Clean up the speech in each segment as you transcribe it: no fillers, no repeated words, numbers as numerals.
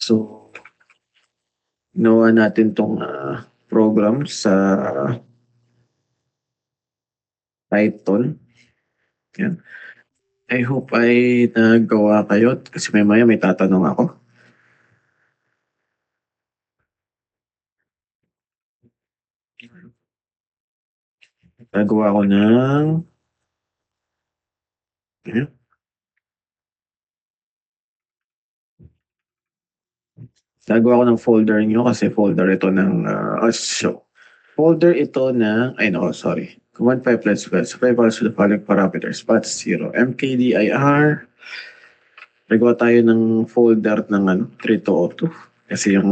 So, ginawa natin tong program sa Python. Yan. I hope ay nagawa kayo kasi may tatanong ako. Gagawa ko ng Gagawa ko ng folder nyo kasi folder ito ng folder ito ng command pipeline supply values to the following parameters path 0 mkdir. Nagawa tayo ng folder ng 3202 kasi yung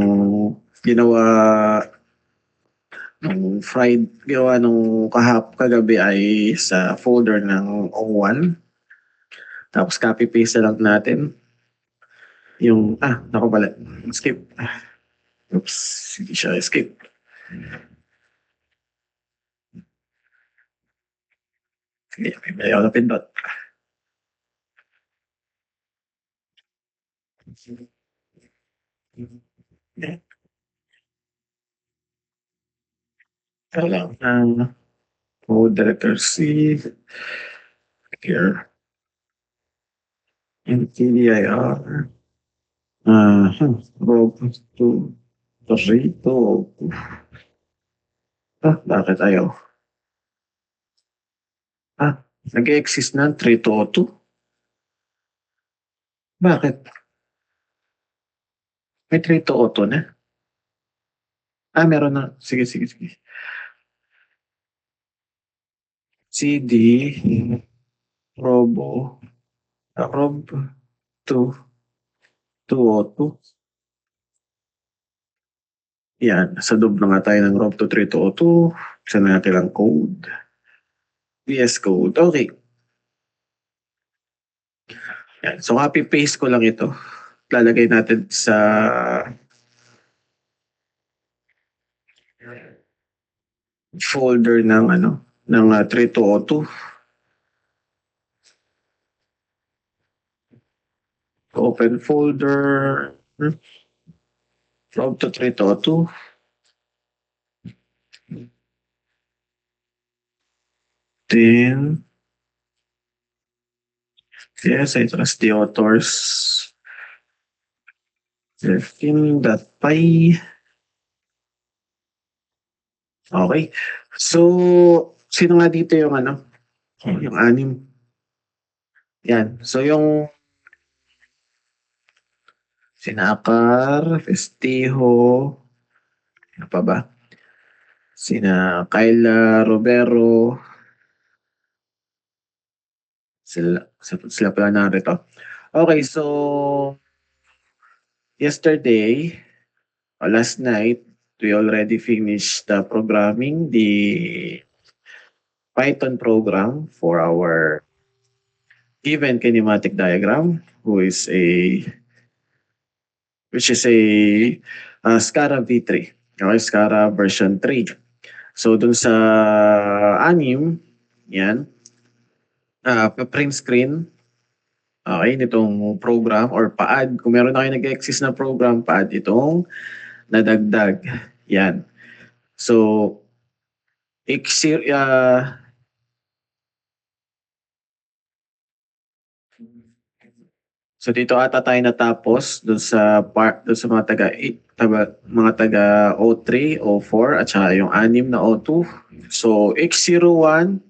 ginawa nung kagabi ay sa folder ng O1. Tapos copy paste na lang natin yung skip. Oops, hindi siya skip. Sige, may ako na pindot. Ito lang ang code director C here mkdir row 2 bakit ayaw? Nag-exist na 3202. Bakit? May 3202 na? Meron na. Sige. CD robo rob 202. Yan, sa doob na nga tayo ng rob 3202. Saan natin ang code? VS Code. Okay. Yan. So, copy-paste ko lang ito. Lalagay natin sa folder ng 3202. Open folder. Rob to 3202. Then, yes, I trust the authors. 15.py. Okay. So, sino nga dito yung yung anim? Yan. So, yung Sinakar, Festijo, ano pa ba? Sina Kyla Robero. Sila pala narito. Okay, so yesterday, last night, we already finished the programming, the Python program for our given kinematic diagram, which is a SCARA V3. Okay, SCARA version 3. So, dun sa anim, yan, print screen, okay, nitong program or pa-add. Kung meron na kayo nag-exist na program, pa-add itong nadagdag. Yan. So, so dito ata tayo natapos dun sa mga taga O3, O4 at saka yung anim na O2. So x01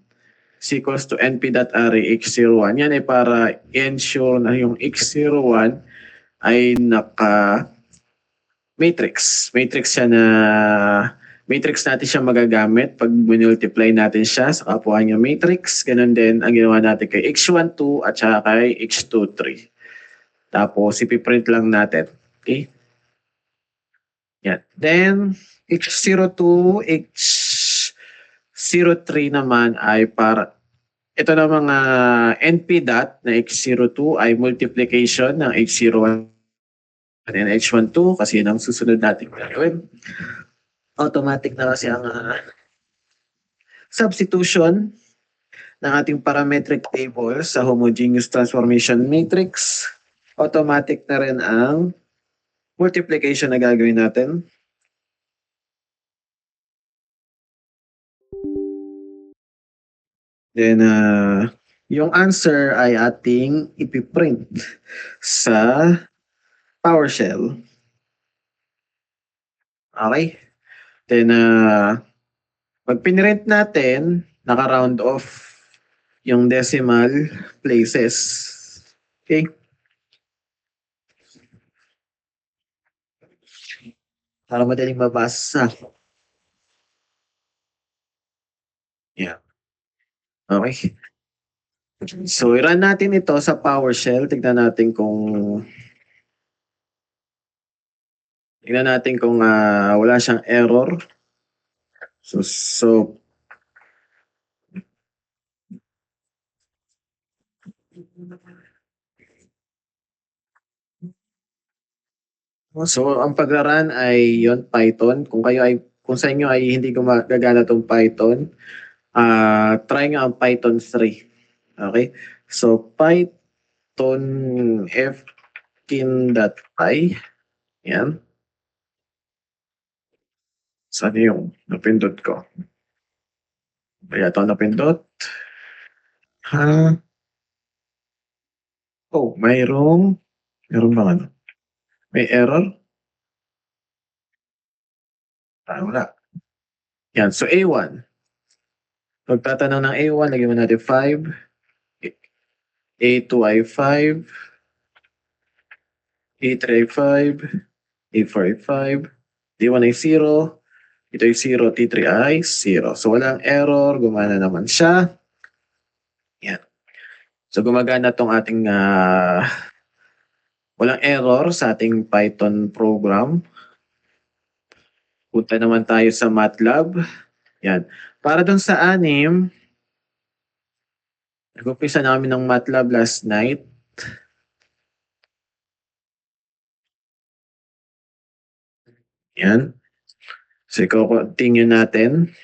is equals to np.array x01. Yan ay para ensure na yung x01 ay naka matrix. Matrix natin siya magagamit pag multiply natin siya sa kapwa niya matrix. Ganun din ang ginawa natin kay x12 at saka kay x23. Tapos, ipiprint lang natin. Okay? Yan. Then, X02, X03 naman ay para, ito na mga NP dot na X02 ay multiplication ng X01 and X12 kasi yun ang susunod natin gagawin. Automatic na kasi ang substitution ng ating parametric table sa homogeneous transformation matrix. Automatic na rin ang multiplication na gagawin natin. Then, yung answer ay ating ipiprint sa PowerShell. Okay? Then, pag pinrint natin, naka-round off yung decimal places. Okay? Para madaling mabasa. Yeah. Okay. So, i-run natin ito sa PowerShell. Tignan natin kung wala siyang error. So ang pagra-run ay yon Python. Kung sa inyo ay hindi gumagana tong Python, try nyo ang Python 3. Okay? So Python fkin.py. Yan. Saan yung napindot ko? Kaya ito napindot. Meron bang ano? May error? Wala. Yan. So A1. Pagtatanong ng A1, lagyan mo natin 5. A2 ay 5. A3 ay 5. A4 ay 5. D1 ay 0. Ito ay 0. T3 ay 0. So walang error. Gumana naman siya. Yan. So gumagana tong ating walang error sa ating Python program. Punta naman tayo sa MATLAB. Yan. Para dun sa 6, nag-umpisa namin ng MATLAB last night. Yan. So i-continue natin.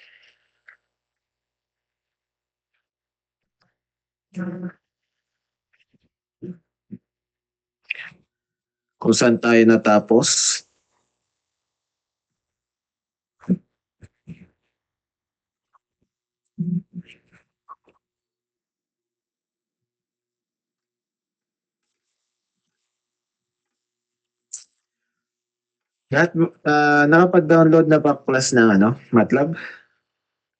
Kung saan tayo natapos. Nakapag-download na ba class ng MATLAB?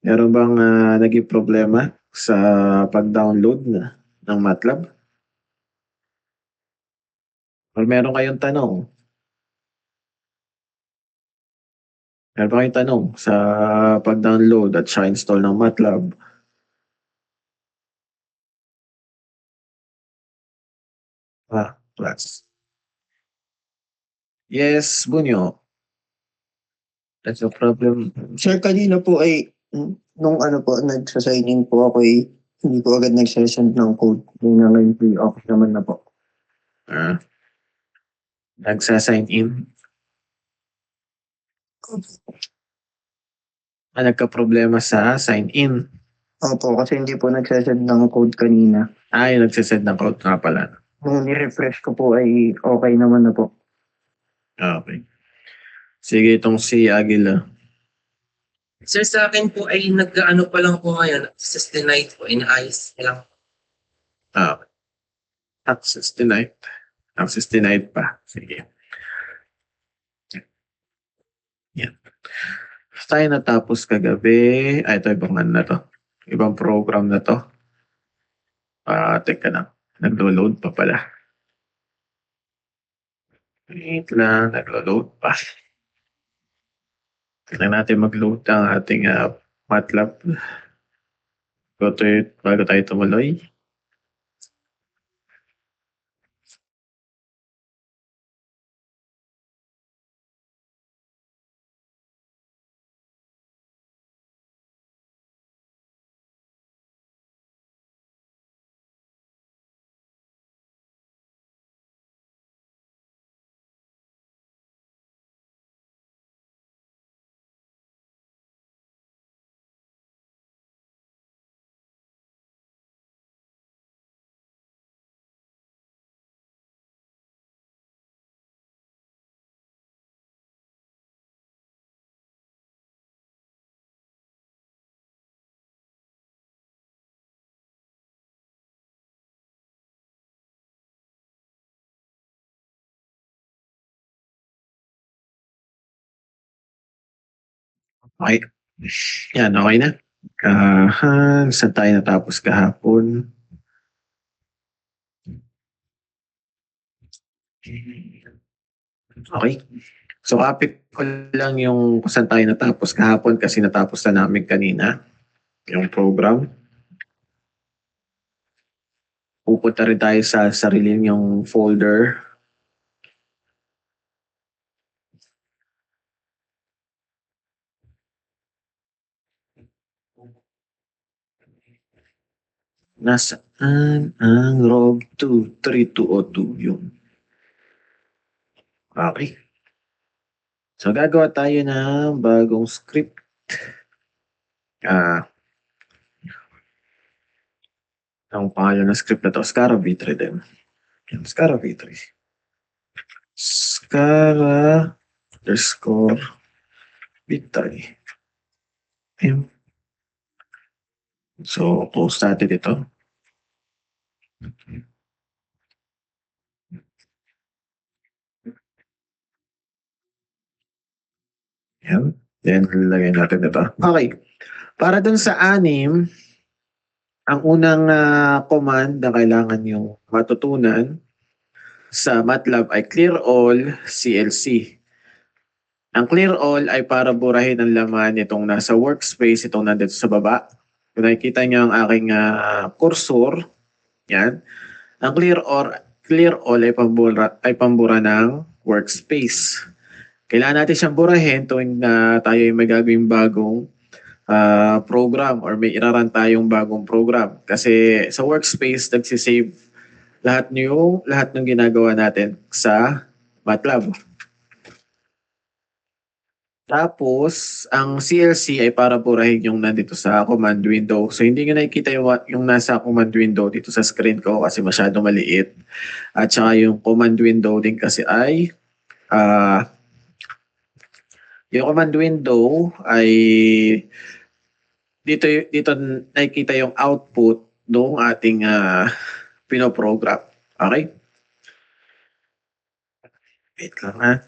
Meron bang naging problema sa pag-download ng MATLAB? Or meron kayong tanong? Meron ba kayong tanong sa pag-download at sa install ng MATLAB? Class. Yes, Bunyo. That's no problem. Sir, kanina po ay, nung nagsa-sign in po ako hindi po agad nagsasend ng code. Yung nga ngayon po, okay naman na po. Nagsa-sign in. Nagka-problema sa sign in. Opo, kasi hindi po nagsasend ng code kanina. Yung nagsasend ng code nga pala. Nung ni-refresh ko po ay okay naman na po. Okay. Sige, itong si Aguila. Sir, sa akin po ay nag-ano pa lang po ngayon, sustainite po, inaayos pa lang. Okay. Access denied. Access denied pa. Sige. Yan. Tayo natapos kagabi. Ito ibang na to. Ibang program na to. Teka lang. Naglo-load pa pala. Wait lang. Naglo-load pa. Tignan natin mag-load ang ating MATLAB. Bago tayo tumuloy. Okay. Yan, okay na. Saan tayo natapos kahapon? Okay. So, kapit ko lang yung kung saan tayo natapos kahapon kasi natapos na namin kanina yung program. Pupunta rin tayo sa sarili yung folder. Nasaan ang ROG 23202 yun? Okay. So, gagawa tayo ng bagong script. Ang pangalan ng script na to, Scala V3 din. Scala V3. Scala underscore V3. So, close natin ito. Yan. Then, lagay natin ito. Okay. Para dun sa anim, ang unang command na kailangan yung matutunan sa MATLAB ay clear all CLC. Ang clear all ay para burahin ang laman itong nasa workspace, itong nandito sa baba. Kung nakikita niyo ang aking cursor, yan. Ang clear all ay pambura ng workspace. Kailangan natin siyang burahin tuwing tayo ay may gagawing bagong program or may iraran tayong bagong program. Kasi sa workspace, nagsisave lahat ng ginagawa natin sa MATLAB. Tapos, ang CLC ay para burahin yung nandito sa command window. So, hindi nyo nakikita yung nasa command window dito sa screen ko kasi masyado maliit. At saka yung command window din kasi ay yung command window ay dito nakikita yung output ng ating pinoprogram. Okay? Wait lang ha.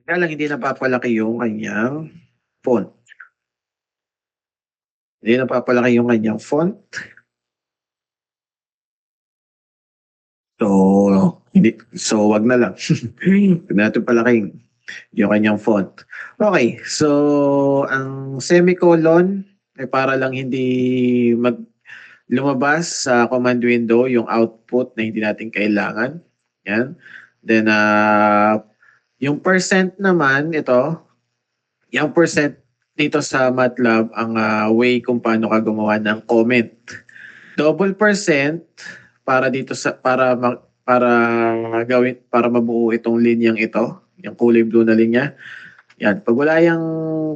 Kaya lang hindi napapalaki yung kanyang font. Hindi napapalaki yung kanyang font. So wag na lang. Huwag natin palaking yung kanyang font. Okay, so ang semicolon ay para lang hindi lumabas sa command window yung output na hindi natin kailangan. Yan. Then yung percent naman ito, yung percent dito sa MATLAB ang way kung paano ka gumawa ng comment. Double percent para dito para mabuo itong linyang ito, yung kulay blue na linya. Yan,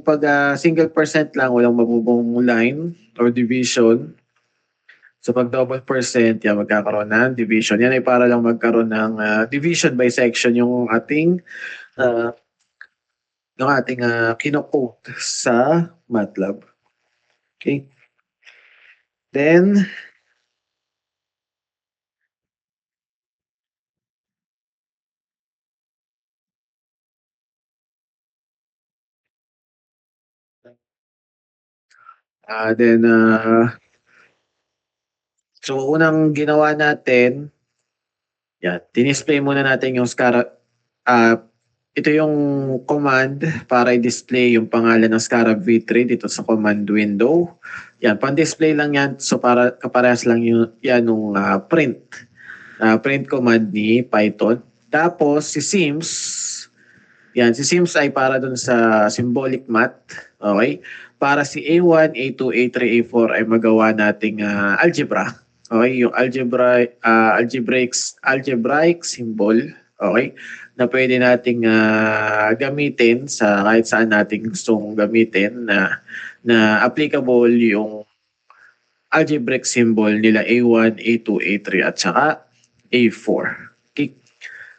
pag single percent lang walang mabubuong line or division. So pag double percent, yan magkakaroon ng division. Yan ay para lang magkaroon ng division by section yung ating kinocode sa MATLAB. Okay. Then so unang ginawa natin, yan, dinisplay muna natin yung ito yung command para i-display yung pangalan ng Scala V3 dito sa command window. Yan, pan-display lang yan. So para kaparehas lang yan nung print. Print command ni Python. Tapos si Sims, yan, si Sims ay para dun sa symbolic math. Okay? Para si A1, A2, A3, A4 ay magawa nating algebra. Okay? Yung algebraic symbol. Okay? Na pwede nating gamitin sa kahit saan nating gustong gamitin na applicable yung algebraic symbol nila A1, A2, A3 at saka A4. Okay?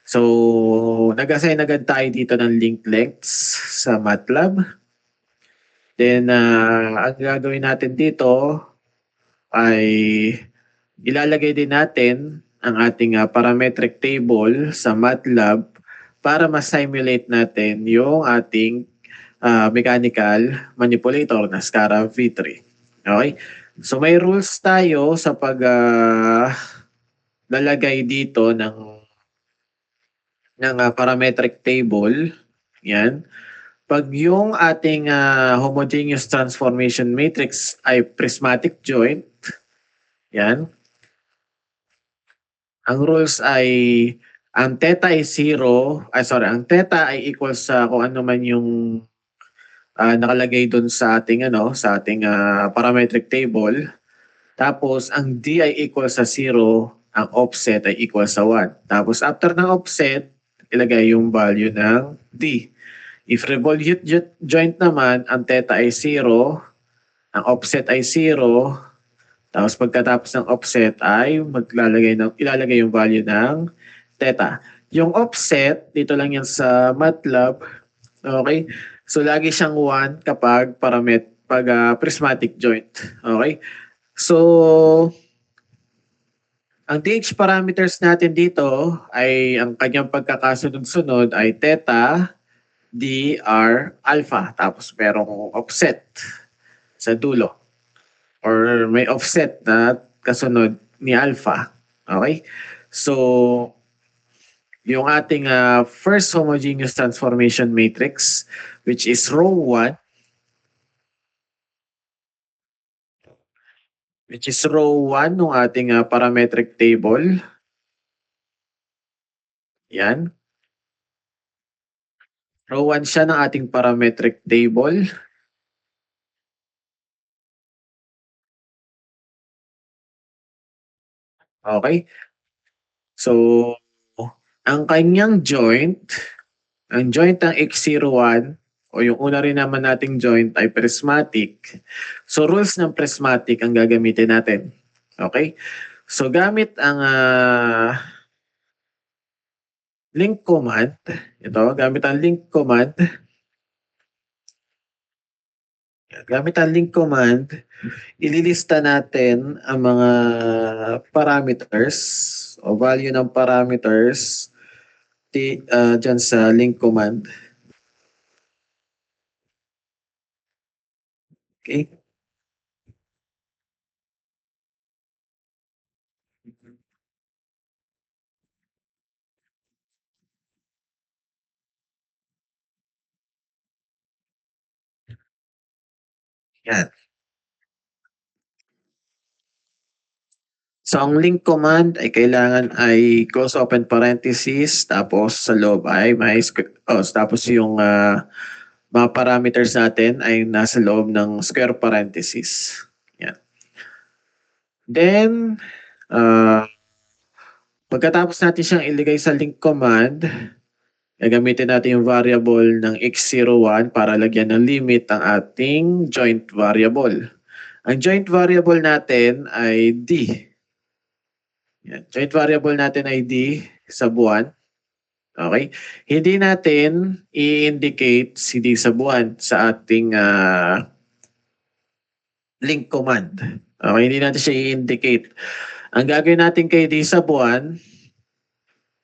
So, nag-assign agad tayo dito ng linked lengths sa MATLAB. Then, ang gagawin natin dito ay ilalagay din natin ang ating parametric table sa MATLAB para ma-simulate natin yung ating mechanical manipulator na SCARA V3. Okay? So may rules tayo sa pag lalagay dito ng parametric table. Yan. Pag yung ating homogeneous transformation matrix ay prismatic joint, yan. Ang rules ay ang theta ay 0, ang theta ay equal sa kung ano man yung nakalagay doon sa ating parametric table. Tapos ang d ay equal sa 0, ang offset ay equal sa 1. Tapos after ng offset, ilagay yung value ng d. If revolute joint naman, ang theta ay 0, ang offset ay 0, tapos pagkatapos ng offset ay ilalagay yung value ng theta. Yung offset, dito lang yan sa MATLAB, okay? So lagi siyang 1 kapag prismatic joint, okay? So ang TH parameters natin dito ay ang kanyang pagkakasunod-sunod ay theta, d, r, alpha. Tapos merong offset sa dulo. Or may offset na kasunod ni alpha. Okay? So, yung ating first homogeneous transformation matrix, which is row 1, ng ating parametric table. Yan. Row 1 siya ng ating parametric table. Okay? So, ang kanyang joint, ang joint ng X01, o yung una rin naman nating joint ay prismatic. So, rules ng prismatic ang gagamitin natin. Okay? So, gamit ang link command, ililista natin ang mga parameters o value ng parameters dyan sa link command. Okay? Yan. So, ang link command ay kailangan ay close open parenthesis, tapos sa loob ay tapos yung mga parameters natin ay nasa loob ng square parenthesis. Yan. Then, pagkatapos natin siyang ilagay sa link command, gagamitin natin yung variable ng x01 para lagyan ng limit ang ating joint variable. Ang joint variable natin ay d. Yan. Joint variable natin ay d sa buwan. Okay? Hindi natin i-indicate si d sa buwan sa ating link command. Okay? Hindi natin siya i-indicate. Ang gagawin natin kay d sa buwan,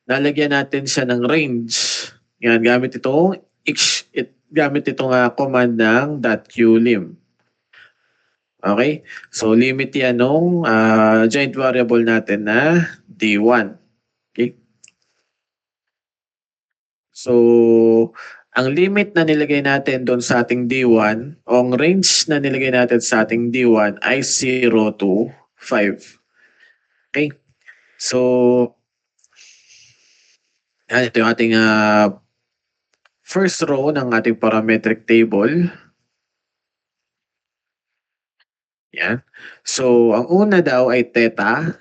lalagyan natin siya ng range. Yan, gamit itong command ng .qlim. Okay? So, limit yan nung joint variable natin na D1. Okay? So, ang limit na nilagay natin doon sa ating D1, o ang range na nilagay natin sa ating D1 ay 0 to 5. Okay? So, yan, ito yung ating first row ng ating parametric table. Yan. So, ang una daw ay theta.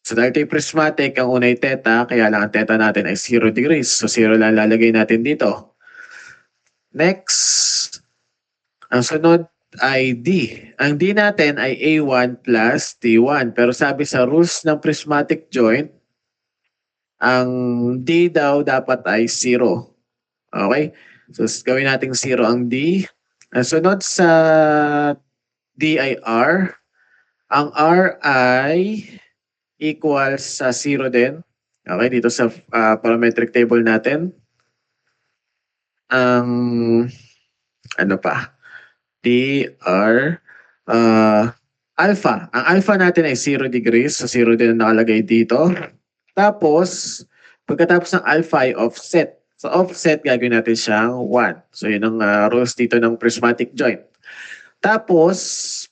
So, dahil ito prismatic, ang una ay theta, kaya lang ang theta natin ay 0 degrees. So, 0 lang lalagay natin dito. Next, ang sunod ay D. Ang D natin ay A1 plus T1. Pero sabi sa rules ng prismatic joint, ang D daw dapat ay 0. Okay? So, gawin natin 0 ang D. Ang sunod sa D ay R. Ang R ay equals sa 0 din. Okay, dito sa parametric table natin. Ang ano pa? DR alpha. Ang alpha natin ay 0 degrees. So 0 din ang nakalagay dito. Tapos, pagkatapos ng alpha ay offset. So offset, gagawin natin siyang 1. So yun ang rules dito ng prismatic joint. Tapos,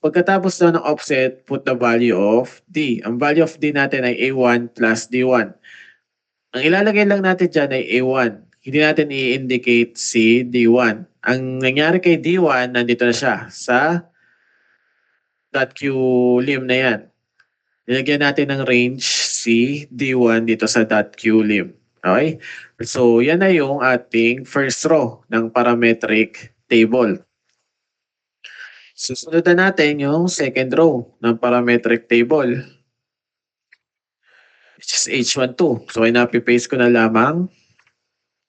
pagkatapos daw ng offset, put the value of D. Ang value of D natin ay A1 plus D1. Ang ilalagay lang natin dyan ay A1. Hindi natin i-indicate si D1. Ang nangyari kay D1, nandito na siya sa .q lim na yan. Nilagyan natin ng range si D1 dito sa .q lim. Okay? So, yan na yung ating first row ng parametric table. Susunod na natin yung second row ng parametric table, which is H12. So, ay napipaste ko na lamang.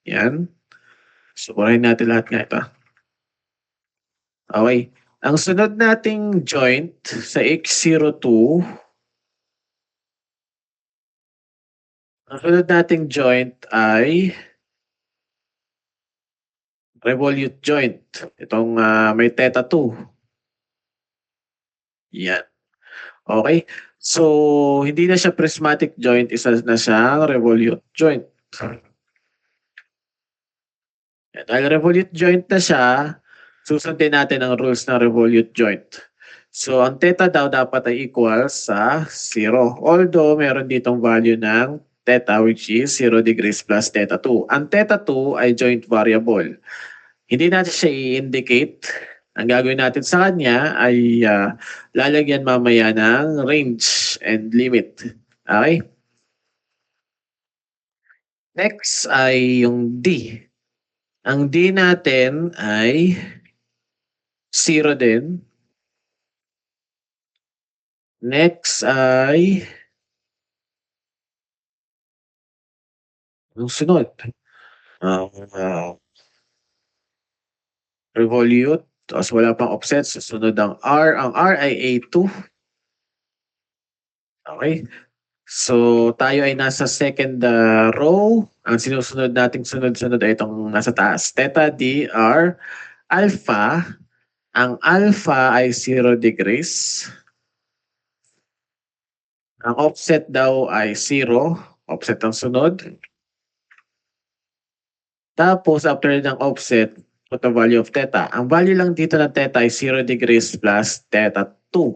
Yan. So, burahin natin lahat nga ito. Okay. Ang sunod nating joint sa X02, ang sunod nating joint ay revolute joint. Itong may theta 2. Yan. Okay. So, hindi na siya prismatic joint, isa na siyang revolute joint. Yan. Dahil revolute joint na siya, susundin natin ang rules ng revolute joint. So, ang theta daw dapat ay equal sa 0. Although, meron ditong value ng theta which is 0 degrees plus theta 2. Ang theta 2 ay joint variable. Hindi natin siya i-indicate. Ang gagawin natin sa kanya ay lalagyan mamaya ng range and limit. Okay? Next ay yung D. Ang D natin ay 0 din. Next ay yung sunod. Revolute. Tapos wala pang offset. Susunod ang R. Ang R ay A2. Okay. So, tayo ay nasa second row. Ang sinusunod nating sunod-sunod ay itong nasa taas. Theta D R alpha. Ang alpha ay 0 degrees. Ang offset daw ay 0. Offset ang sunod. Tapos, after ng offset, put the value of theta. Ang value lang dito ng theta ay 0 degrees plus theta 2.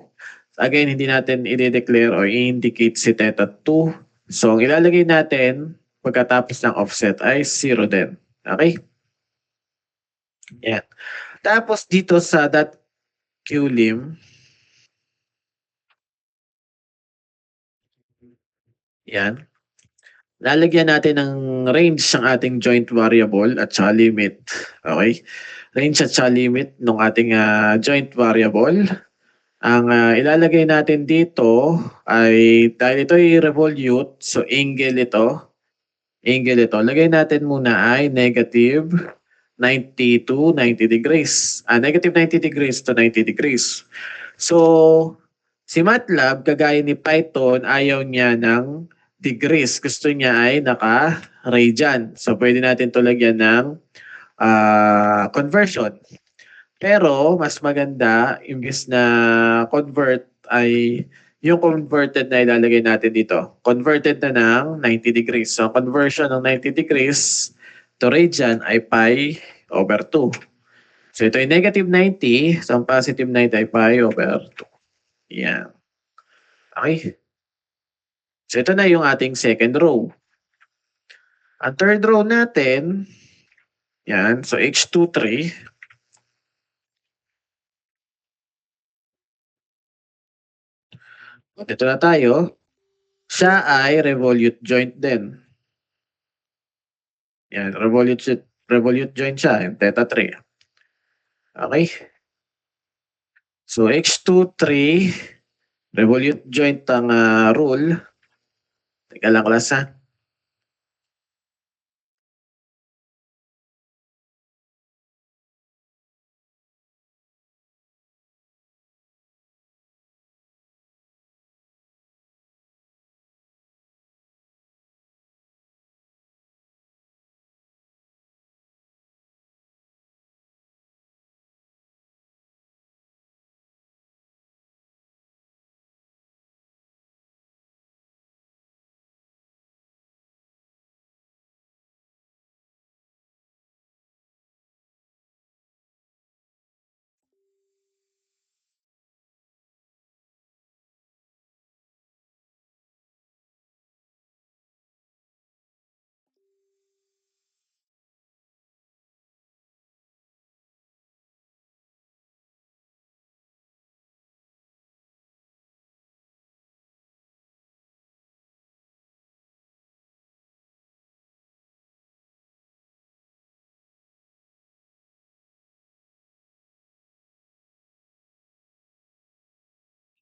Again, hindi natin i-declare or i-indicate si theta 2. So, ang ilalagay natin pagkatapos ng offset ay 0 din. Okay? Yan. Tapos dito sa .q lim, yan. Lalagyan natin ng range ng ating joint variable at saka limit. Okay? Range at saka limit ng ating joint variable. Ang ilalagay natin dito ay, dahil ito ay revolute, so angle ito. Angle ito. Lagay natin muna ay negative 90 to 90 degrees. Negative 90 degrees to 90 degrees. So, si MATLAB, kagaya ni Python, ayaw niya ng degrees. Gusto niya ay naka-radian. So, pwede natin ito lagyan ng conversion. Pero, mas maganda, imbis na convert ay yung converted na ilalagay natin dito. Converted na ng 90 degrees. So, conversion ng 90 degrees to radian ay pi over 2. So, ito ay negative 90. So, ang positive 90 ay pi over 2. Yan. Okay. So, ito na yung ating second row. Ang third row natin, yan. So, H23. Dito na tayo. Siya ay revolute joint din. Yan, revolute joint siya, yung theta 3. Okay? So, H23, revolute joint ang rule. Teka lang class ha.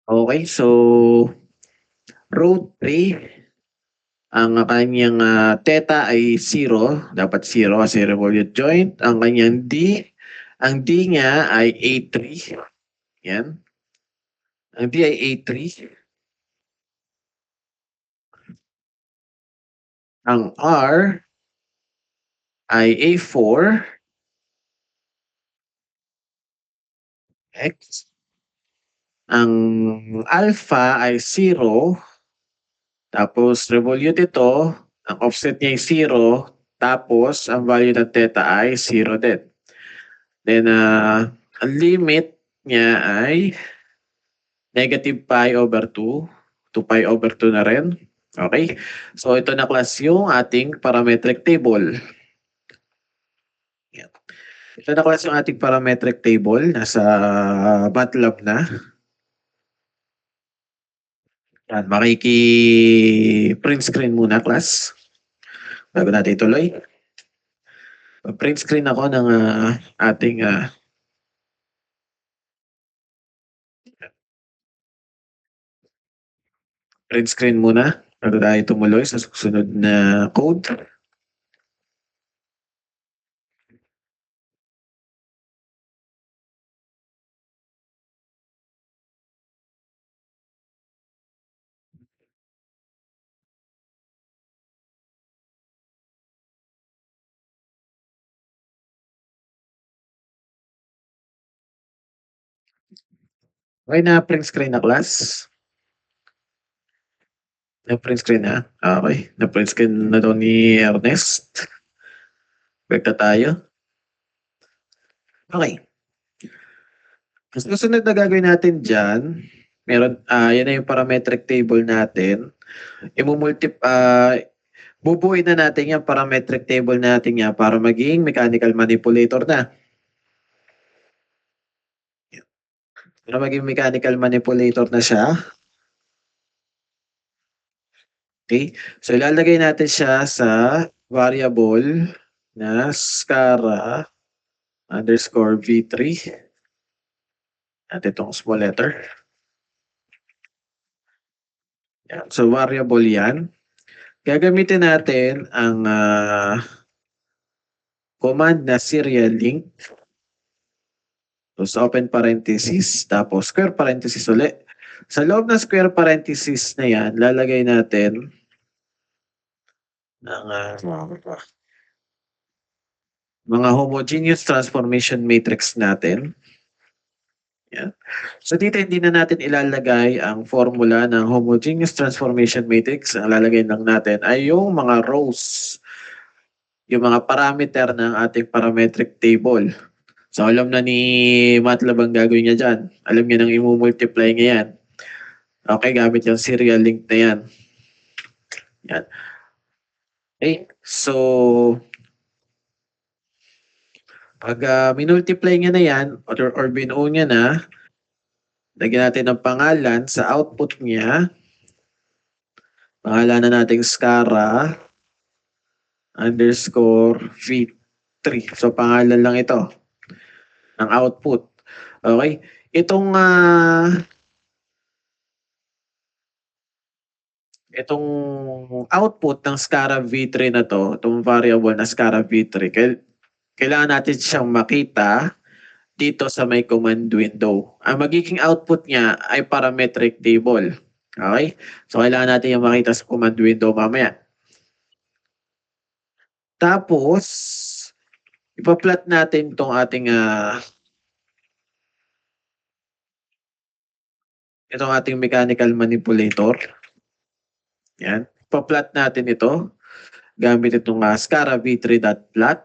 Okay, so row 3, ang kanyang theta ay 0, dapat 0 kasi revolute joint. Ang kanyang ang D niya ay A3. Yan. Ang D ay A3. Ang R ay A4. X. Ang alpha ay 0. Tapos revolute ito. Ang offset niya ay 0. Tapos ang value ng theta ay 0 din. Then ang limit niya ay negative pi over 2 to pi over 2 na rin. Okay? So ito na class yung ating parametric table. Yan. Ito na class yung ating parametric table. Nasa MATLAB na. Yan, print screen muna class. Bago natin ituloy. Print screen ako ng ating print screen muna bago tayo tumuloy sa susunod na code. Okay na print screen na class. Na-print screen na? Okay. Na-print screen na daw ni Ernest. Back na tayo. Okay. Ang susunod na gagawin natin dyan, yan na yung parametric table natin. Bubuuin na natin yung parametric table natin yan para maging mechanical manipulator na. Para maging mechanical manipulator na siya. Okay? So ilalagay natin siya sa variable na scara underscore v3 at itong small letter. Yan. So variable yan. Gagamitin natin ang command na serial link. So open parenthesis, tapos square parenthesis ulit. Sa loob ng square parenthesis na yan, lalagay natin ng mga homogeneous transformation matrix natin. Yan. So dito hindi na natin ilalagay ang formula ng homogeneous transformation matrix. Ang lalagay lang natin ay yung mga rows, yung mga parameter ng ating parametric table. So alam na ni MATLAB ang gagawin niya dyan. Alam niya nang i-multiply niya yan. Okay, gamit yung serial link na yan. Yan. Okay, so pag minultiply niya na yan or binuo niya na, lagyan natin ng pangalan sa output niya. Pangalan na natin scara underscore v3. So pangalan lang ito ng output. Okay? Itong output ng scara v3 na to, itong variable na scara v3, kailangan natin siyang makita dito sa may command window. Ang magiging output niya ay parametric table. Okay? So kailangan natin yung makita sa command window mamaya. Tapos, ipa-plot natin itong ating mechanical manipulator. Yan. Ipa-plot natin ito gamit itong scara v3.plot.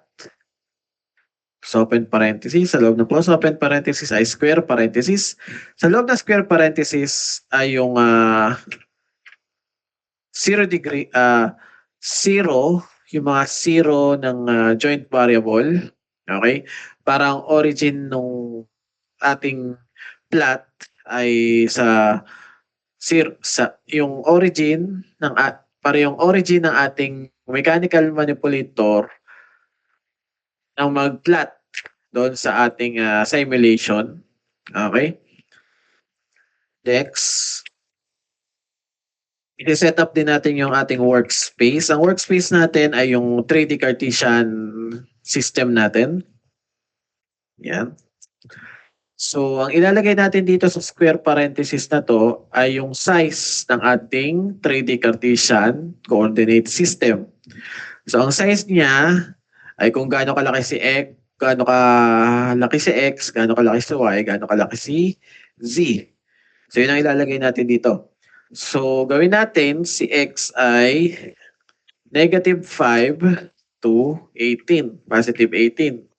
So open parenthesis, sa loob ng close open parenthesis ay square parenthesis. Sa loob ng square parenthesis ay yung 0 degree, 0, yung mga 0 ng joint variable. Okay? Parang origin nung ating plot ay yung origin ng ating mechanical manipulator ang mag-plot doon sa ating simulation. Okay? Next, i-set up din natin yung ating workspace. Ang workspace natin ay yung 3D Cartesian system natin. Yan. So, ang ilalagay natin dito sa square parenthesis na to ay yung size ng ating 3D Cartesian coordinate system. So, ang size niya ay kung gaano kalaki si X, gaano kalaki si X, gaano kalaki si Y, gaano kalaki si Z. So, yun ang ilalagay natin dito. So, gawin natin si X ay negative 5 to 18, positive 18.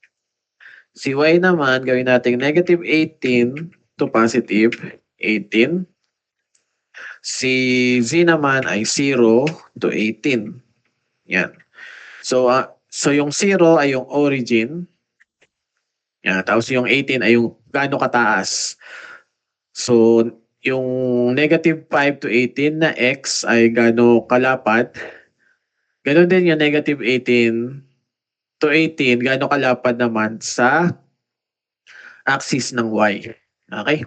Si Y naman, gawin natin negative 18 to positive 18. Si Z naman ay 0 to 18. Yan. So, yung 0 ay yung origin. Yan. Tapos yung 18 ay yung gaano kataas. So, yung negative 5 to 18 na X ay gaano kalapad. Ganon din yung negative 18 to 18, gaano kalapad naman sa axis ng Y. Okay?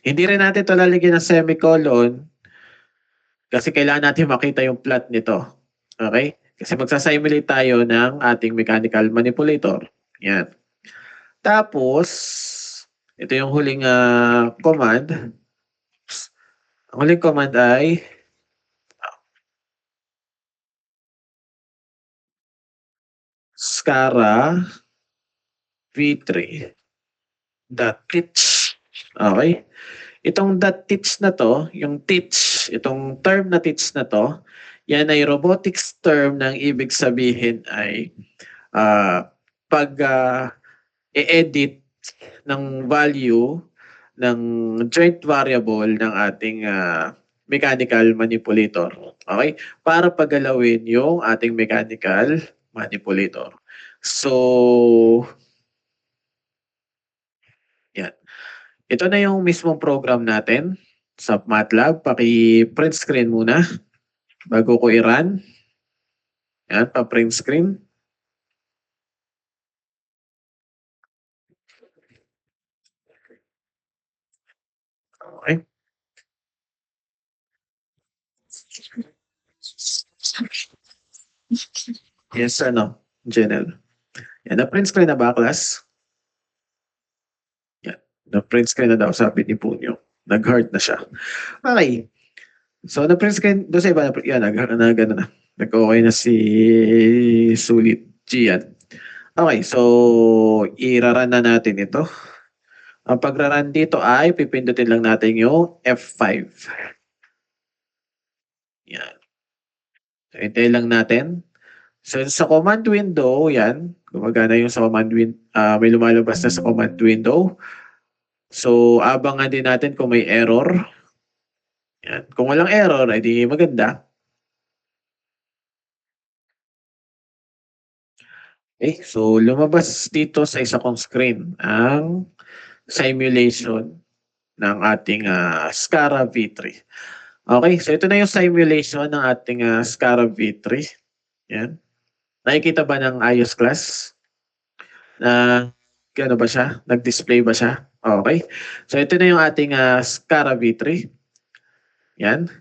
Hindi rin natin ito lalagyan ng semicolon kasi kailangan natin makita yung plot nito. Okay? Kasi magsasimulate tayo ng ating mechanical manipulator. Yan. Tapos, ito yung huling command. Ang huling command ay SCARA v3 dot teach. Okay? Itong dot teach na to, yung teach, itong term na teach na to, yan ay robotics term ng ibig sabihin ay pag i-edit ng value ng joint variable ng ating mechanical manipulator. Okay? Para pagalawin yung ating mechanical manipulator. So, yan. Ito na yung mismong program natin sa MATLAB. Paki-print screen muna bago ko i-run. Yan, pa-print screen. Okay. Yes, Janelle. Yan, na-print screen na ba, class? Yan, na-print screen na daw, sabi ni Punyo. Nag-heart na siya. Okay. So, na-print screen, doon sa iba, yan, nag-ano na. Nag-okay na si Sulit Gian. Okay, so, i-run na natin ito. Ang pag-run dito ay pipindutin lang natin yung F5. Yan. So, hintayin lang natin. So, sa command window, yan. Gumagana yung sa command window. May lumalabas na sa command window. So, abangan din natin kung may error. Yan. Kung walang error, ay di maganda. Okay, so lumabas dito sa isa kong screen ang simulation ng ating SCARA V3. Okay, so ito na yung simulation ng ating SCARA V3. Yan. Nakikita ba ng iOS class? Gano ba siya? Nag-display ba siya? Okay. So ito na yung ating SCARA V3. Yan.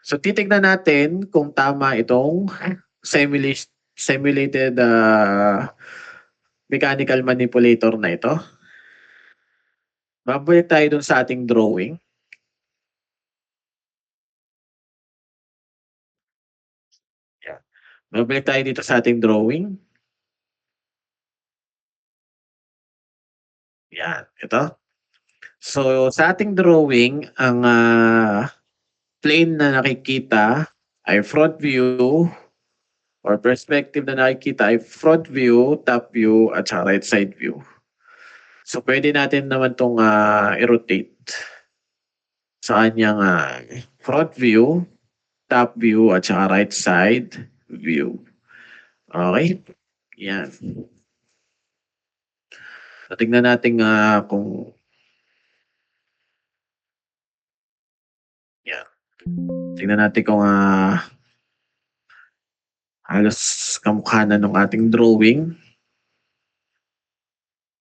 So titignan natin kung tama itong simulated mechanical manipulator na ito. Babalik tayo dun sa ating drawing. Yan. Babalik tayo dito sa ating drawing. Yan, ito. So sa ating drawing, ang plane na nakikita ay front view or perspective na nakikita ay front view, top view, at saka right side view. So pwede natin naman itong i-rotate sa kanyang front view, top view, at saka right side view. Okay? Yan. So tingnan natin kung yan. Tingnan natin kung halos kamukha na ng ating drawing.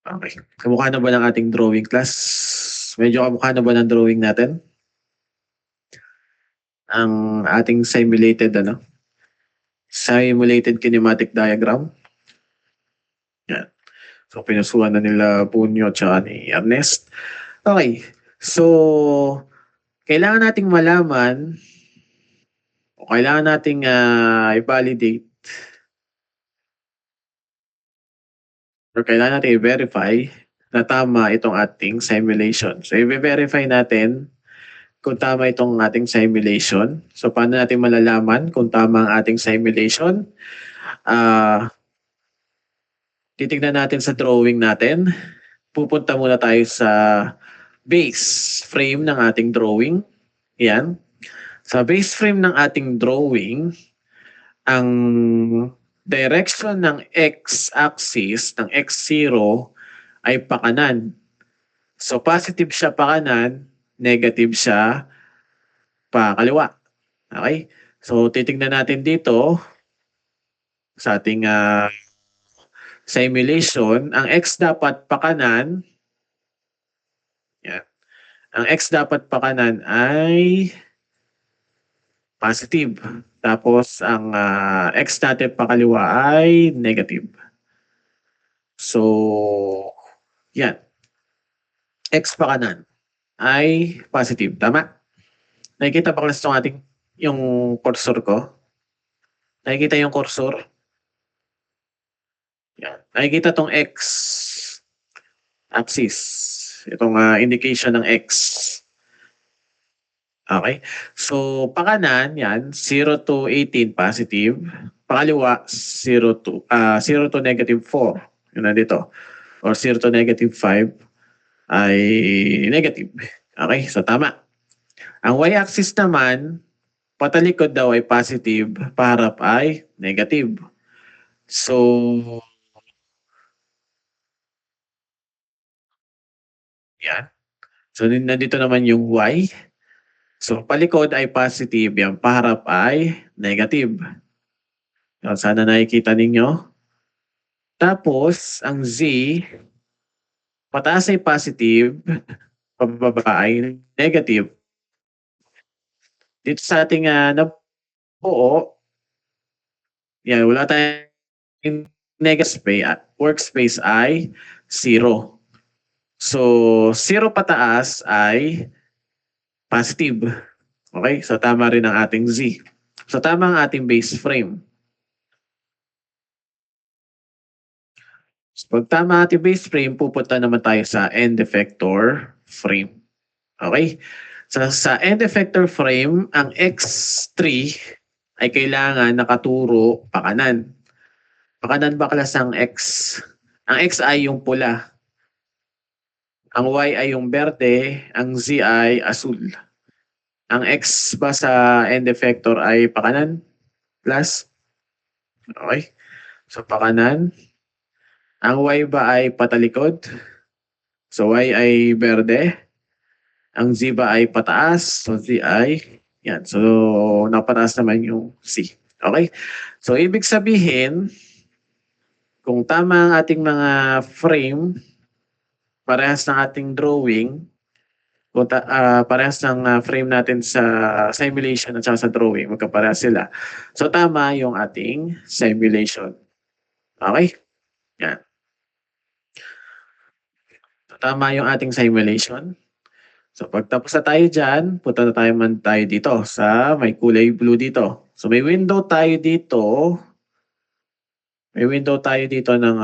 Okay. Kamukha na ba ng ating drawing, class? Medyo kamukha na ba ng drawing natin? ang ating simulated kinematic diagram. Yan. So, pinusuhan na nila Punyo at ni Ernest. Okay. So, kailangan nating malaman o kailangan nating i-validate or kailangan natin i-verify na tama itong ating simulation. So, i-verify natin kung tama itong ating simulation. So, paano natin malalaman kung tama ang ating simulation? Titignan natin sa drawing natin. Pupunta muna tayo sa base frame ng ating drawing. Yan. Sa base frame ng ating drawing, ang direction ng x-axis ng x0 ay pakanan. So positive siya pakanan, negative siya pakaliwa. Okay? So titignan natin dito sa ating simulation, ang x dapat pakanan. Yan. Ang x dapat pakanan ay positive. Tapos ang x natin pakaliwa ay negative. So, yan. X pakanan ay positive. Tama? Nakikita ba itong ating yung cursor ko? Nakikita yung cursor? Yan. Nakikita tong x axis. Itong indication ng x. Okay? So, pakanan, yan, 0 to 18 positive. Pakaliwa, 0 to negative 4. Yun na dito. Or 0 to negative 5 ay negative. Okay? So, tama. Ang y-axis naman, patalikod daw ay positive, paharap ay negative. So, yan. So, nandito naman yung y. So, palikod ay positive, yung paharap ay negative. So, sana nakikita ninyo. Tapos, ang z, pataas ay positive, pababa ay negative. Dito sa ating nabuo, yan, wala tayong negative workspace ay 0. So, 0 pataas ay positive. Okay? So, tama rin ang ating z. So, tama ang ating base frame. So, pag tama ang ating base frame, pupunta naman tayo sa end effector frame. Okay? So, sa end effector frame, ang x3 ay kailangan nakaturo pakanan. Pakanan baklas ang x. Ang x ay yung pula. Ang y ay yung berde. Ang z ay asul. Ang x ba sa end effector ay pakanan? Plus? Okay. So, pakanan. Ang y ba ay patalikod? So, y ay berde. Ang z ba ay pataas? So, z ay yan. So, napataas naman yung c. Okay? So, ibig sabihin, kung tama ang ating mga frame, parehas ng ating drawing, parehas ng frame natin sa simulation at sa drawing, magkaparehas sila. So, tama yung ating simulation. Okay? Yan. So, tama yung ating simulation. So, pagtapos na tayo dyan, punta na tayo dito sa may kulay blue dito. So, may window tayo dito. May window tayo dito ng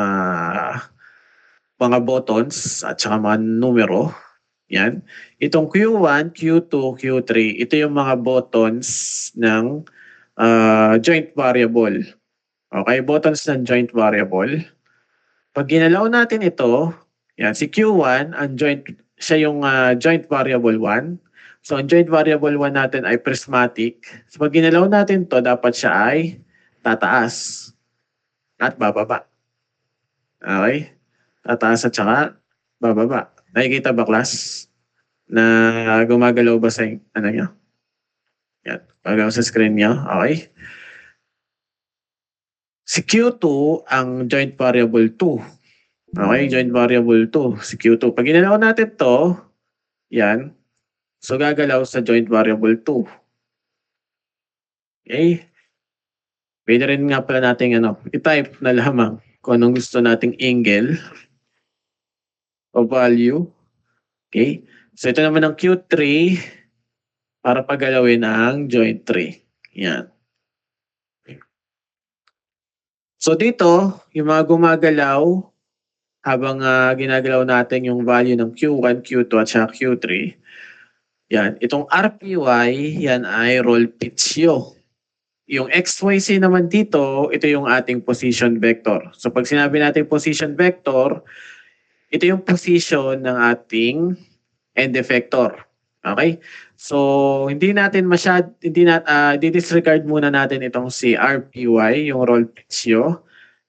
mga buttons at saka mga numero. Yan. Itong Q1, Q2, Q3, ito yung mga buttons ng joint variable. Okay, buttons ng joint variable. Pag ginalaw natin ito, yan, si Q1, siya yung joint variable 1. So, ang joint variable 1 natin ay prismatic. So, pag ginalaw natin to, dapat siya ay tataas at bababa. Okay? Tataas at saka bababa. Nakikita ba, class? Na gumagalaw ba sa nyo? Yan. Pagalaw sa screen nyo. Okay? Si Q2, ang joint variable 2. Okay? Joint variable 2. Si Q2. Pag ginalaw natin to, yan. So, gagalaw sa joint variable 2. Okay? Pwede rin nga pala nating i-type na lamang kung anong gusto nating angle o value. Okay? So ito naman ang Q3 para pagalawin ang joint 3. Yan. So dito, yung mga gumagalaw habang ginagalaw natin yung value ng Q1, Q2 at saka Q3. Yan. Itong RPY, yan ay roll pitch yaw. Yung XYZ naman dito, ito yung ating position vector. So pag sinabi natin position vector, ito yung position ng ating end effector. Okay? So hindi natin disregard muna natin itong si RPY, yung roll pitch yaw.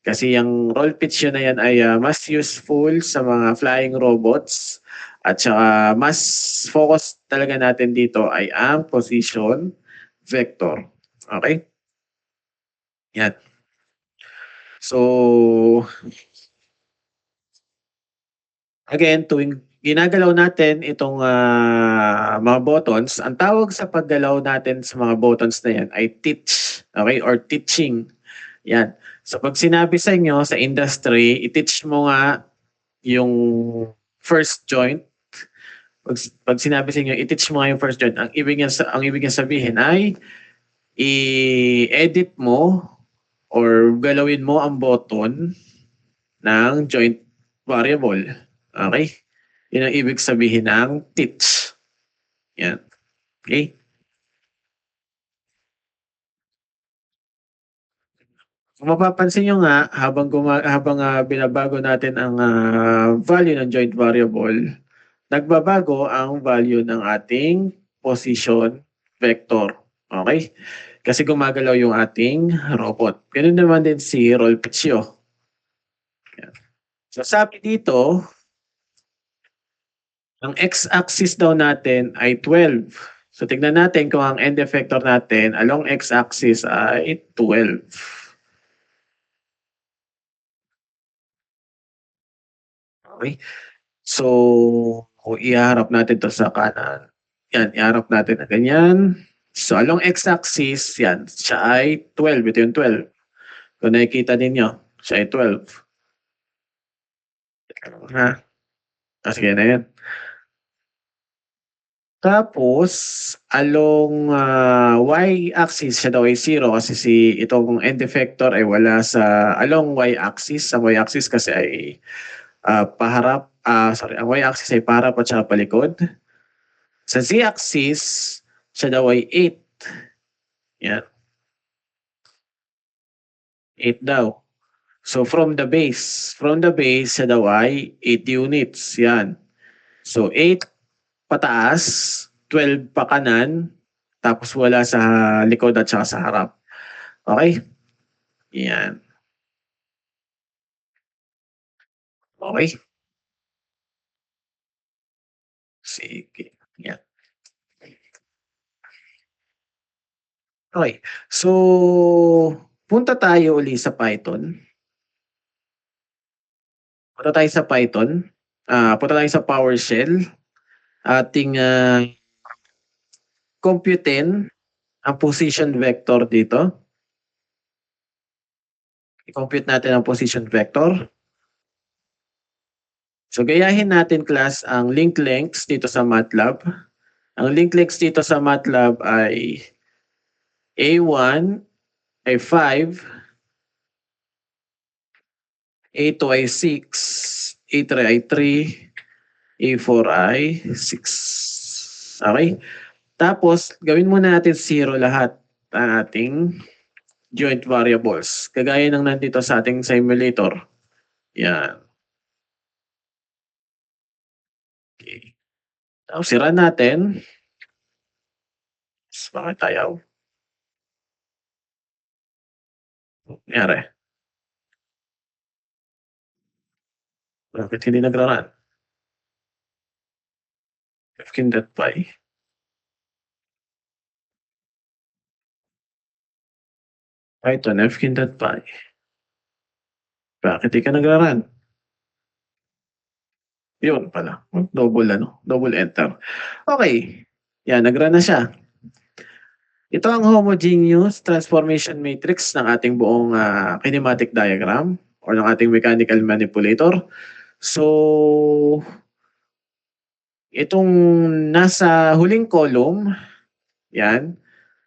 Kasi yung roll pitch yaw na yan ay mas useful sa mga flying robots. At saka mas focus talaga natin dito ay ang position vector. Okay? Yan. So, again, tuwing ginagalaw natin itong mga buttons, ang tawag sa paggalaw natin sa mga buttons na yan ay teach, okay, or teaching. Yan. So, pag sinabi sa inyo sa industry, i-teach mo nga yung first joint. Pag sinabi sa inyo, i-teach mo nga yung first joint, ang ibig niya sabihin ay i-edit mo or galawin mo ang button ng joint variable. Okay? Yun ang ibig sabihin ng teach. Yan. Okay? Kung mapapansin nyo nga, habang binabago natin ang value ng joint variable, nagbabago ang value ng ating position vector. Okay? Kasi gumagalaw yung ating robot. Ganun naman din si roll pitch yaw. So sabi dito, ang x-axis daw natin ay 12. So tignan natin kung ang end effector natin along x-axis ay 12. Okay? So, iharap natin to sa kanan. Yan, iharap natin na ganyan. So along x-axis, yan, siya ay 12. Ito yung 12. Kung nakikita ninyo, siya ay 12. Ha? Sige na yan. Tapos, along y-axis, siya daw ay 0 kasi itong end effector ay wala sa along y-axis. Ang y-axis kasi ay paharap, ang y-axis ay paharap at saka palikod. Sa z-axis, siya daw ay 8. Yan. 8 daw. So from the base, siya daw ay 8 units. Yan. So 8 pataas, 12 pa kanan, tapos wala sa likod at saka sa harap. Okay? Yan. Okay? Sige. Yan. Okay. So, punta tayo uli sa Python. Punta tayo sa Python. Punta tayo sa PowerShell. Ating computein ang position vector dito. I-compute natin ang position vector. So, gayahin natin class ang link lengths dito sa MATLAB. Ang link lengths dito sa MATLAB ay A1 ay 5, A2 ay 6, A3 ay 3, A4 ay 6. Okay? Tapos, gawin muna natin 0 lahat ang ating joint variables. Kagaya ng nandito sa ating simulator. Yan. Okay. Tapos, sira natin. Bakit tayo? Nangyari. Bakit hindi nagra-run? Fkin.py. Python, fkin.py. Bakit di ka nagra-run? Yun pala. Double enter. Okay. Yan, nag-run na siya. Ito ang homogeneous transformation matrix ng ating buong kinematic diagram or ng ating mechanical manipulator. So, itong nasa huling column, yan,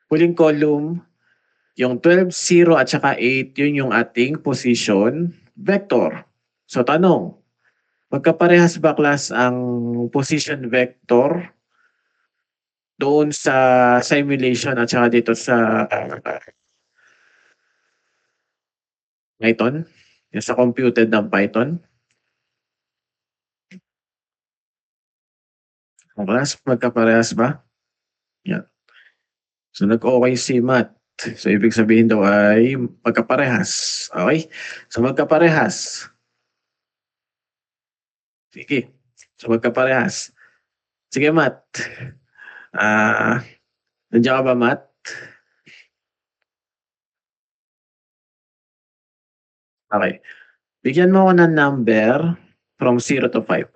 huling column, yung 12, 0 at saka 8, yun yung ating position vector. So, tanong, magkaparehas ba class ang position vector doon sa simulation at saka dito sa Python? Yung sa computed ng Python? Ang class, magkaparehas ba? Yan. So, nag-okay si Matt. So, ibig sabihin daw ay magkaparehas. Okay? So, magkaparehas. Sige. So, magkaparehas. Sige, Matt. Nandiyan ka ba, Matt? Okay. Bigyan mo ako ng number from 0 to 5.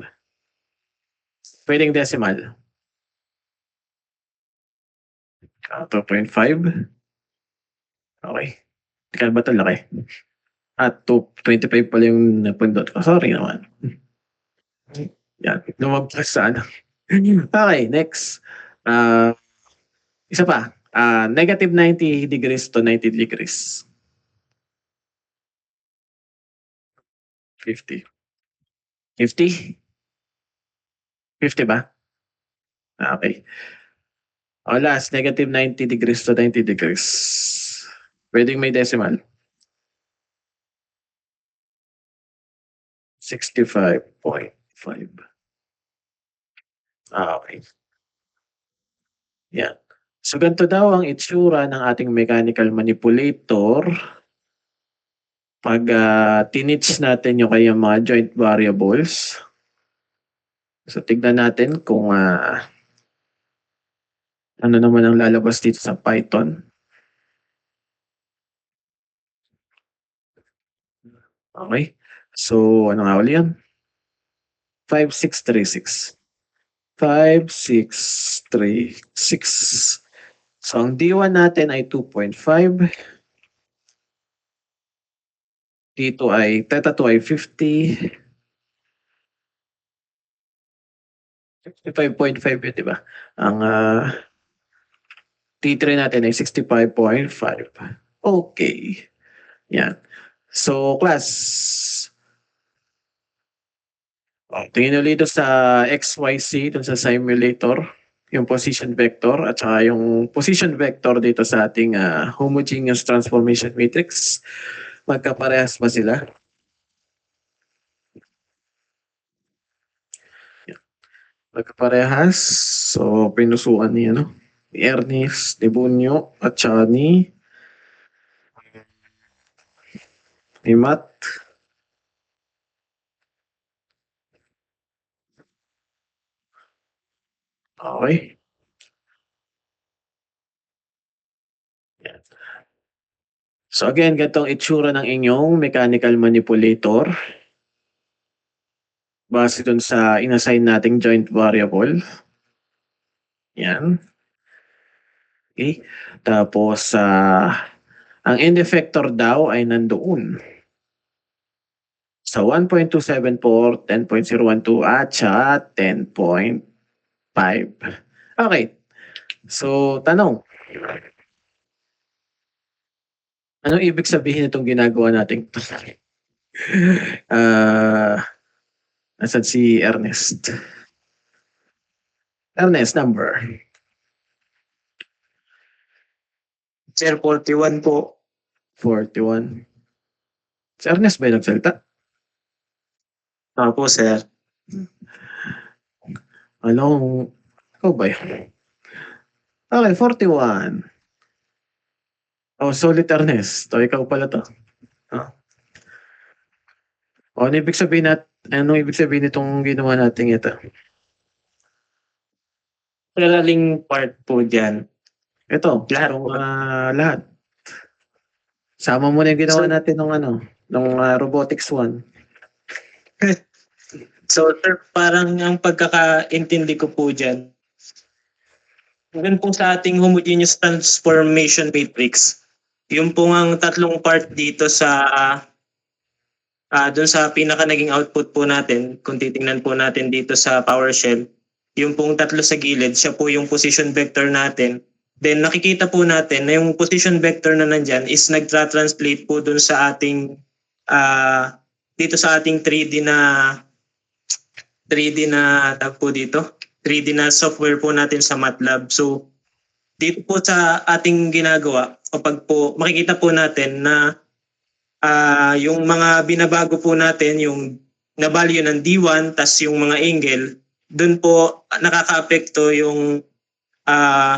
Pwedeng decimal. 2.5. Okay. Kaya ba ito laki? At 25 pala yung napundot ko. Sorry naman. Yan. Lumagpas sa ano. Okay, next. Isa pa. Negative 90 degrees to 90 degrees. 50. 50? 50 ba? Okay. O last, negative 90 degrees to 90 degrees. Pwedeng may decimal. 65.5. Okay. Yan. So ganito daw ang itsura ng ating mechanical manipulator pag tinitch natin yung kanyang mga joint variables. So tignan natin kung ano naman ang lalabas dito sa Python. Okay. So ano nga ulit yan? 5636. 5636. So ang D1 natin ay 2.5. Dito ay theta 2 ay 50. 65.5 yun, di ba? Ang T3 natin ay 65.5. Okay. Yan. So, class. Tingin ulit dito sa XYZ, dun sa simulator, yung position vector, at saka yung position vector dito sa ating homogeneous transformation matrix. Magkaparehas ba sila? Magkaparehas. So, pinusuan ni Ernest, ni Bunyo, at saka ni Matt. Okay. Yan. So again, ganitong itsura ng inyong mechanical manipulator. Base dun sa inassign nating joint variable. Yan. Okay. Tapos, ang end effector daw ay nandoon sa 1.274, 10.012 at saka 10.5. Okay. So, tanong. Anong ibig sabihin itong ginagawa nating nasan si Ernest? Ernest, number. Sir, 41 po. 41. Si Ernest ba yung nagsalita? Opo, sir. Ano? Ikaw ba yun? Okay, 41. Oh, solid Ernest. So, ikaw pala to. Ano ibig sabihin anong ibig sabihin itong ginawa natin ito? Kalaling part po dyan. Ito, Lahat. lahat. Sama mo na yung ginawa natin nung robotics 1. So, sir, parang ang pagkakaintindi ko po dyan, Dun po sa ating homogeneous transformation matrix, yung po ang tatlong part dito sa dun sa pinaka naging output po natin, kung titingnan po natin dito sa PowerShell, yung pong tatlo sa gilid, siya po yung position vector natin. Then nakikita po natin na yung position vector na nandyan is nagtra-translate po dun sa ating dito sa ating 3D na tag po dito. 3D na software po natin sa MATLAB. So dito po sa ating ginagawa, kapag po makikita po natin na yung mga binabago po natin, yung na value ng D1 tas yung mga angle, dun po nakakaapekto yung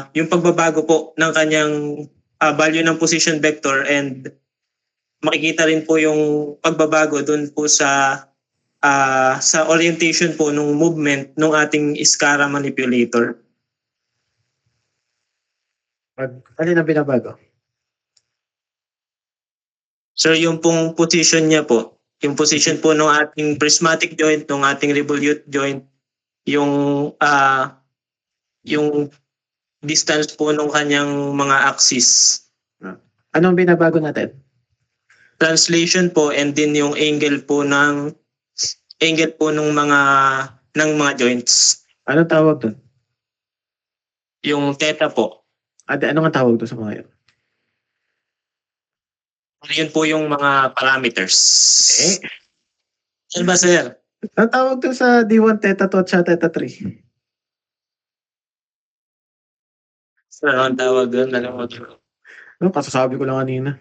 pagbabago po ng kanyang value ng position vector, and makikita rin po yung pagbabago dun po sa orientation po ng movement ng ating SCARA manipulator. Alin ang binabago? So yung pong position niya po, yung position po ng ating prismatic joint, ng ating revolute joint, yung distance po ng kanyang mga axis. Anong binabago natin? Translation po, and din yung angle po ng mga joints. Anong tawag doon? Yung theta po. Ano nga tawag doon sa mga yun? Yun po yung mga parameters. Ano ba, sir? Anong tawag doon sa D1 theta 2 at theta 3? Sir, ang tawag doon? No, kasasabi ko lang kanina.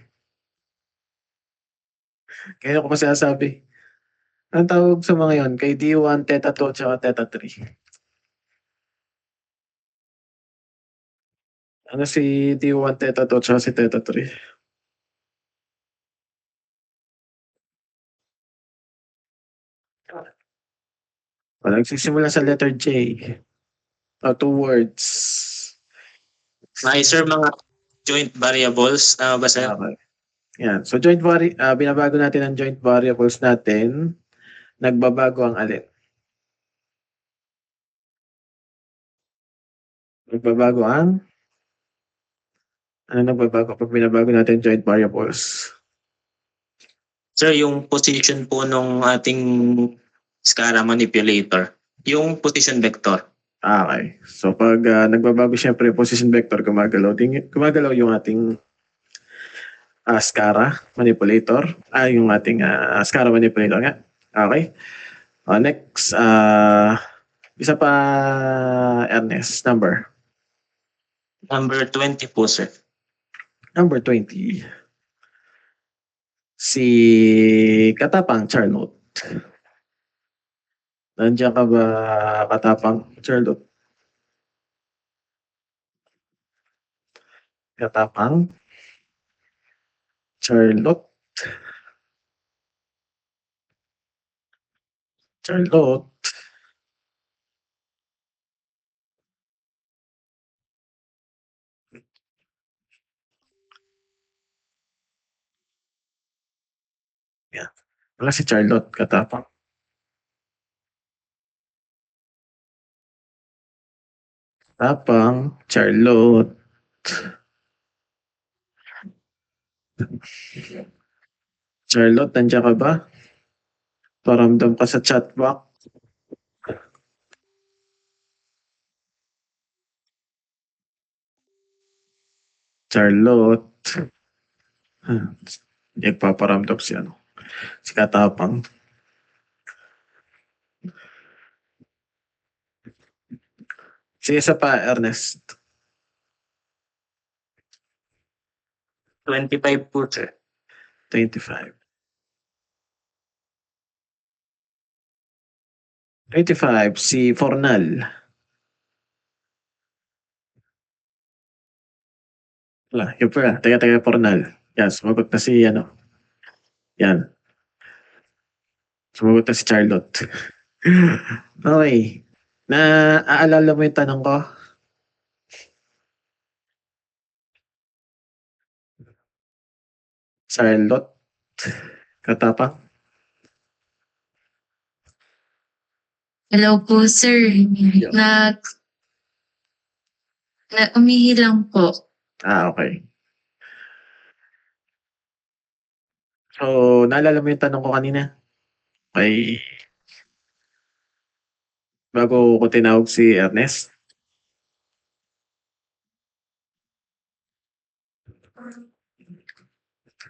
Kaya ko pa sinasabi. Ang tawag sa mga yon kay D1, theta 2, at theta 3. Ano si D1, theta 2, at si theta 3? Nagsisimula sa letter J. Two words. Sir, mga joint variables. Tama ba, sir? Okay. Yan. So binabago natin ang joint variables natin. Nagbabago ang alin? Nagbabago ang? Ano nagbabago pag binabago natin joint variables? Sir, yung position po ng ating SCARA manipulator. Yung position vector. Okay. So pag nagbabago siyempre yung position vector, gumagalaw yung ating SCARA manipulator. Yung ating SCARA manipulator nga. Okay. Next, isa pa, Ernest, number. Number 20 po, sir. Number 20. Si Katapang Charlotte. Nandiyan ka ba, Katapang Charlotte? Katapang Charlotte. Charlotte. Yeah. Wala si Charlotte, Katapang. Katapang Charlotte. Charlotte, nandiyan ka ba? Paramdam ka sa chat box. Charlotte. Nagpaparamdam si si Katapang. Si isa pa, Ernest. 25 po, sir. 25. 25, si Fornal. Wala, yun pa. Taga Fornal. Yan, sumagot na si Yan. Sumagot na si Charlotte. Okay. Naaalala mo yung tanong ko? Charlotte? Katapang? Hello po, sir. Umihi lang po. Okay. So, naalala mo yung tanong ko kanina? Kay bago ko tinawag si Ernest?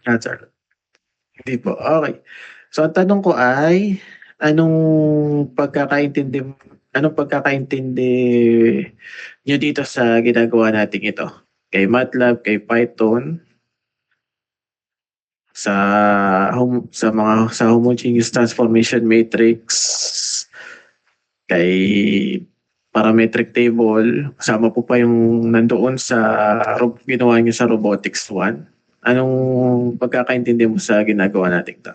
Sir. Hindi po, okay. So, ang tanong ko ay, anong pagkakaintindi anong pagkakaintindi niyo dito sa ginagawa nating ito? Kay MATLAB, kay Python, sa sa homogeneous transformation matrix, kay parametric table, kasama po pa yung nandoon sa ginawa niyo sa robotics 1. Anong pagkakaintindi mo sa ginagawa natin to?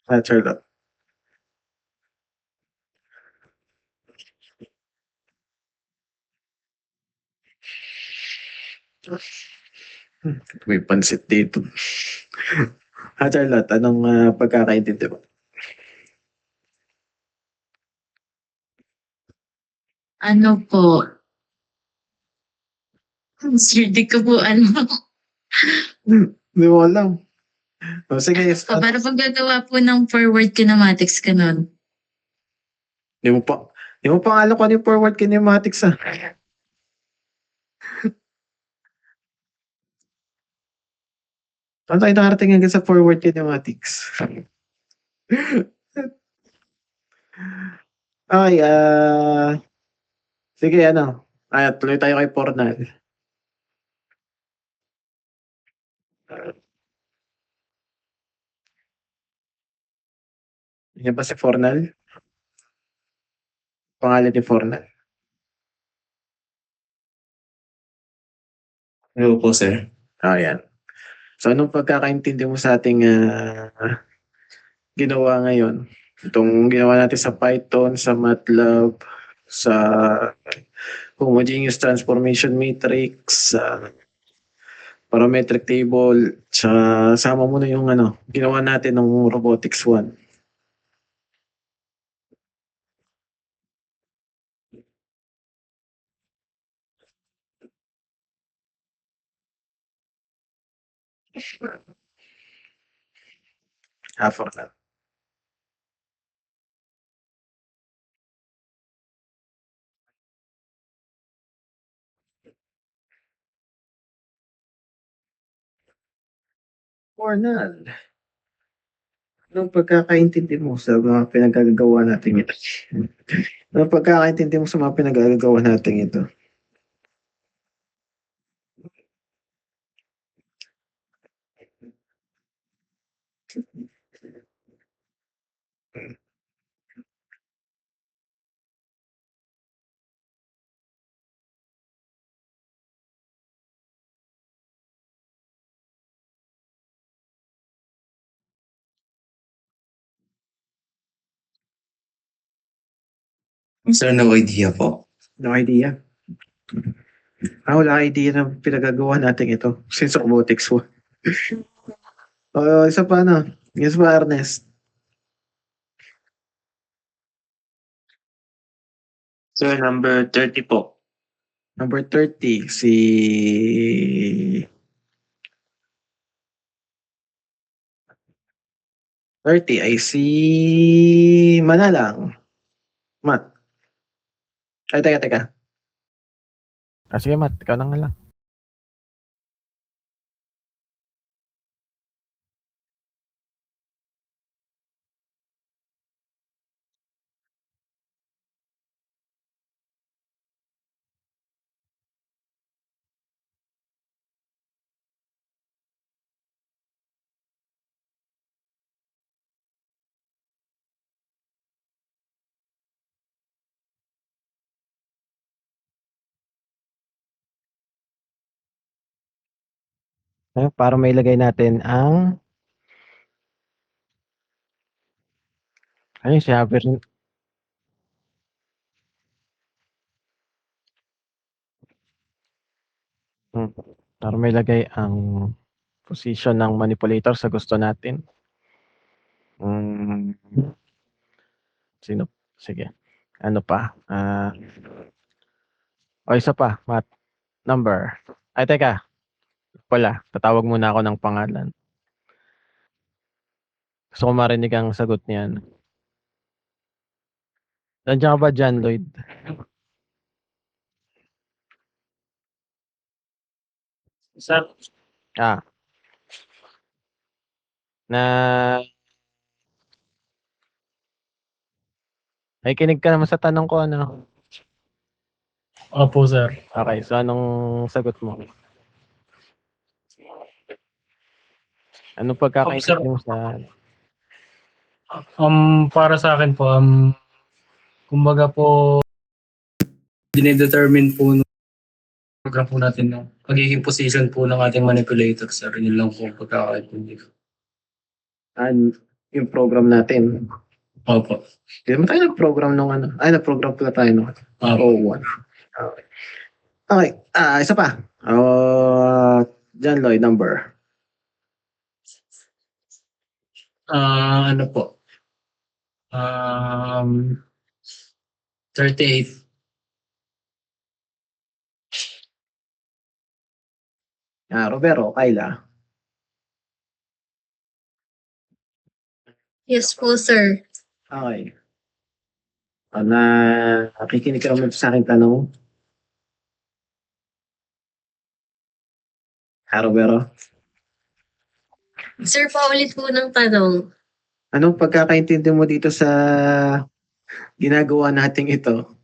Charlotte. May pansit dito. Charlotte, anong pagkakaintindi mo? Ano po? Sir, di ko po alam. Hindi mo alam. O, sige, Para pag gagawa po ng forward kinematics ka nun. Di mo pa nga alam kung ano yung forward kinematics ah. Saan tayo nakarating hanggang sa forward kinematics? Okay, sige ano. Tuloy tayo kay Fornal. Yan ba si Fornal? Pangalan ni Fornal? Hello po, sir. Yan. So, anong pagkakaintindi mo sa ating ginawa ngayon? Itong ginawa natin sa Python, sa MATLAB, sa homogeneous transformation matrix, sa parametric table, sa sama mo na yung ginawa natin ng robotics 1. Half of that. Fornal, anong pagkakaintindi mo sa mga pinagagawa natin ito? Anong pagkakaintindi mo sa mga pinagagawa natin ito? Sir, no idea po. No idea. Wala idea ng pinagagawa natin ito. Since robotics 1. Isa pa Yes pa, Ernest. Sir, number 30 po. Number 30, si 30 ay si Manalang. Matt. Ay, teka. Sige, Matt. Ikaw na nga lang. Para may ilagay natin ang sabi rin. Para may ilagay ang position ng manipulator sa gusto natin. Sino? Sige. Ano pa? Isa pa. Math number. Ay, teka. Wala. Tatawag muna ako ng pangalan. Gusto ko marinig ang sagot niyan. Nandiyan ka ba dyan, Lloyd? Sir, Ah. Ay, kinig ka naman sa tanong ko, ano? Opo, sir. Okay, so anong sagot mo? Anong pagkakaintindi mo sa... Para sa akin po, kumbaga po, dinedetermine po ng program po natin ng magiging position po ng ating manipulator, sir. Yun lang po ang pagkakaintindi ko. Yung program natin. Opo. Hindi naman tayo nag-program nung ano. Ay, nag-program pala tayo nung Opo. 01. Okay. Okay. Isa pa. John Lloyd, number. Ano po? 38. Roberto, Kyla. Yes po, sir. Okay. Nakikinig ka naman sa akin tanong. Roberto. Sir, paulit po ng tanong. Anong pagkakaintindi mo dito sa ginagawa nating ito?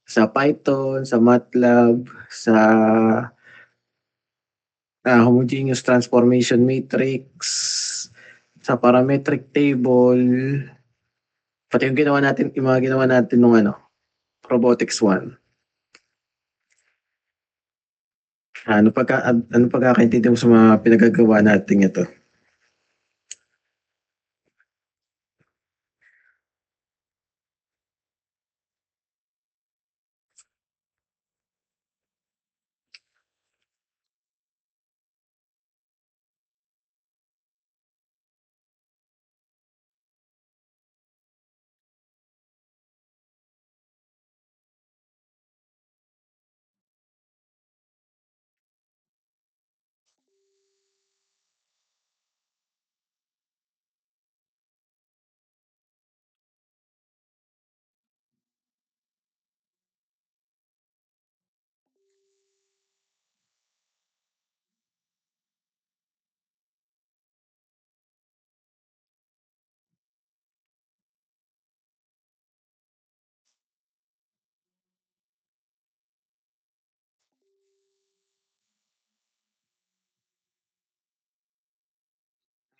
Sa Python, sa MATLAB, sa homogeneous transformation matrix, sa parametric table, pati yung mga ginawa natin nung robotics 1. Ano pagkakaintindi mo sa mga pinagagawa natin ito?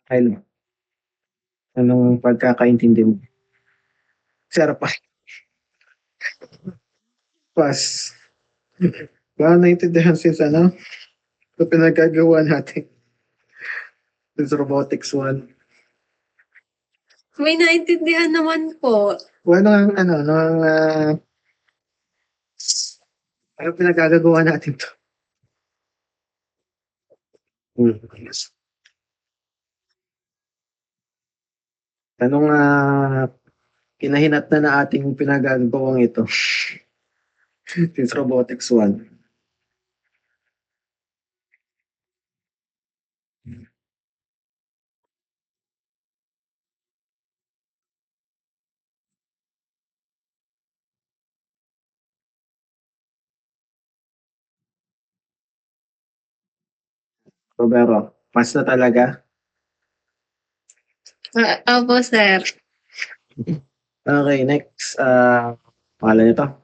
Kyle, anong pagkakaintindi mo? Sir, Pas. Wala naintindihan since ito pinagagawa natin. Since robotics 1. May naintindihan naman po. Ano pinagagawa natin to? Anong kinahinat na ating pinagagawang ito? Since robotics 1. Roberto, pass na talaga? Opo, sir. Okay, next. Pangalan nito?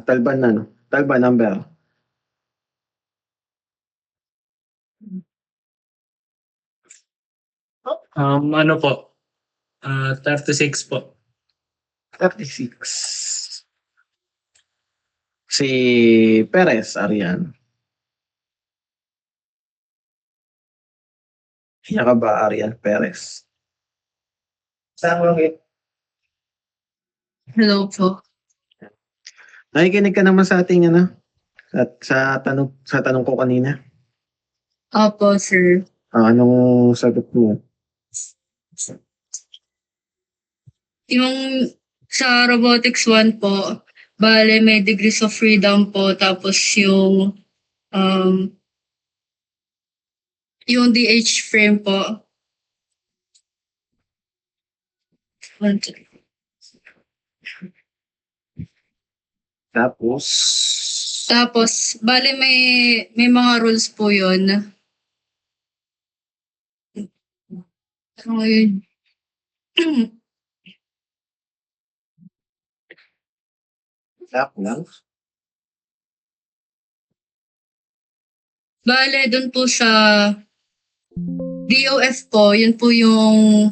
Talban na, no? Talban number. Ano po? 36 po. 36. Si Perez, Arian. Kaya ka ba, Arian Perez? Saan mo lang Hello po. nakikinig ka naman sa ating sa tanong ko kanina. Opo, sir. Anong sagot mo? Yung sa robotics 1 po, bale may degrees of freedom po. Tapos um, yung DH frame po. Tapos, Tapos, bale may mga rules po yun. Ano yun? tap lang. Bale, dun po sa DOF po, yun po yung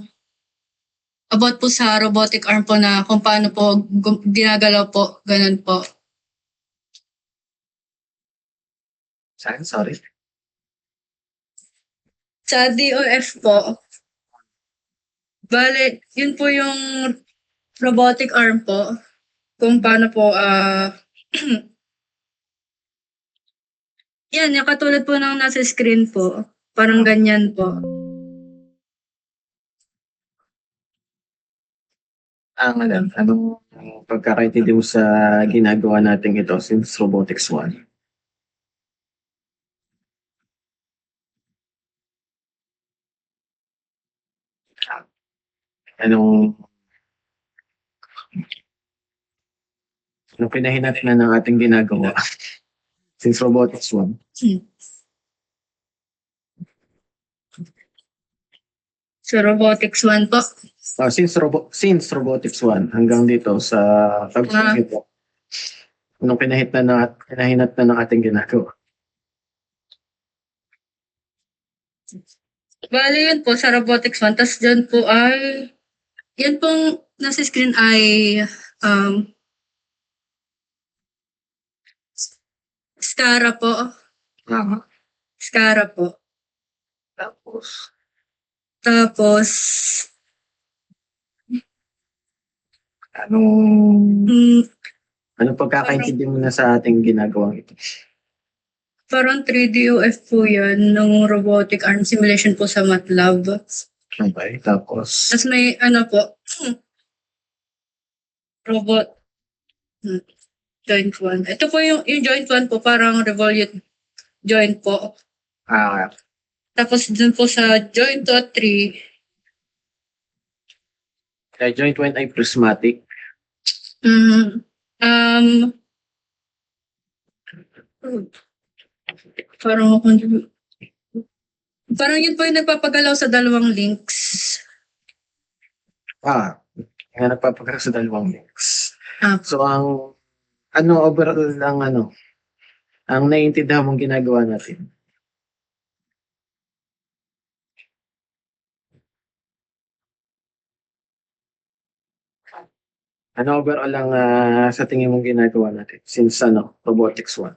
about po sa robotic arm po na kung paano po ginagalaw po, ganun po. Saan? Sorry. Sa DOF po, bale, yun po yung robotic arm po, kung paano po, yan, yung katulad po ng nasa screen po, parang ganyan po. Anong pagkakaintindi mo sa ginagawa natin ito since Robotics 1? Anong pinahinat na ng ating ginagawa since Robotics 1? So, robotics 1 po. Since Robotics 1 hanggang dito sa pag-ibig ito, anong pinahinat na ng ating ginagawa? Bale, yun po sa robotics 1. Tapos dyan po ay, yan pong nasa screen ay Scara po. Scara po. Tapos, Anong pagkakaintindi mo na sa ating ginagawang ito? parang 3DOF po yan ng robotic arm simulation po sa MATLAB. Okay, tapos Tapos may ano po, robot joint 1. Ito po yung joint 1 po, parang revolute joint po. Tapos dun po sa joint 2 at 3, joint 1 ay prismatic. parang yun po yung nagpapagalaw sa dalawang links. Nga nagpapagkakaroon sa dalawang links. Ah. So overall lang ang naiintindihan mong ginagawa natin? Ano overall lang sa tingin mong ginagawa natin since Robotics 1?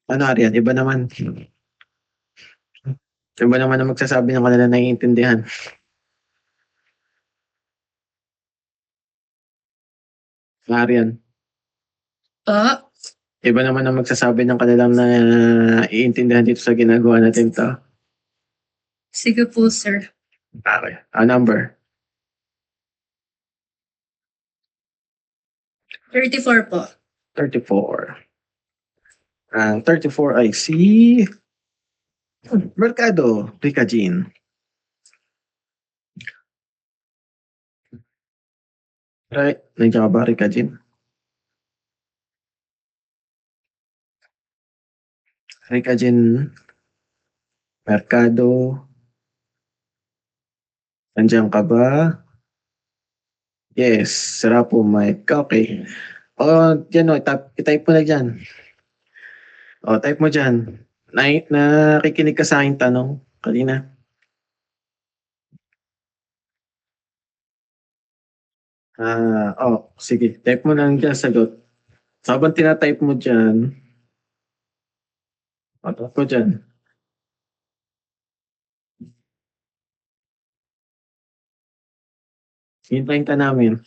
Ano Arian, iba naman ang magsasabi ng kanila naiintindihan. Arian, iba naman ang magsasabi ng kanilang naiintindihan dito sa ginagawa natin to. Sige po, sir. Okay. Number? 34 po. 34. Ang 34 ay si Mercado Rica Jean. Right? Nandiyan ka ba, Rica Jean? Rica Jean Mercado. Nandiyan ka ba? Yes, sarap po, Mike. Okay. Yan i-type mo na dyan. Type mo dyan. Nakikinig ka sa aking tanong kanina. Sige. Type mo lang dyan sagot. So, habang tinatype mo dyan, type ko dyan. Hintayin ka namin.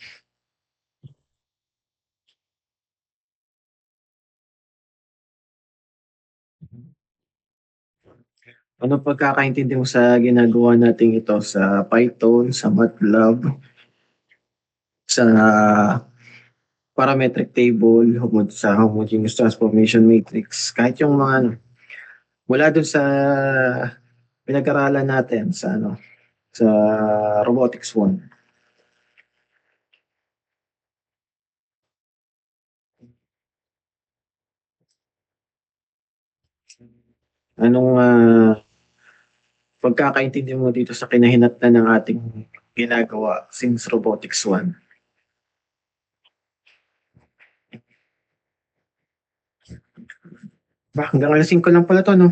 Ano pagkakaintindi mo sa ginagawa natin ito sa Python, sa MATLAB, sa parametric table, sa homogeneous transformation matrix, kahit yung mga ano, mula dun sa pinag-aralan natin sa robotics 1. Anong pagkakaintindi mo dito sa kinahinatnan ng ating ginagawa since robotics 1? Hanggang alas 5 lang pala to, no?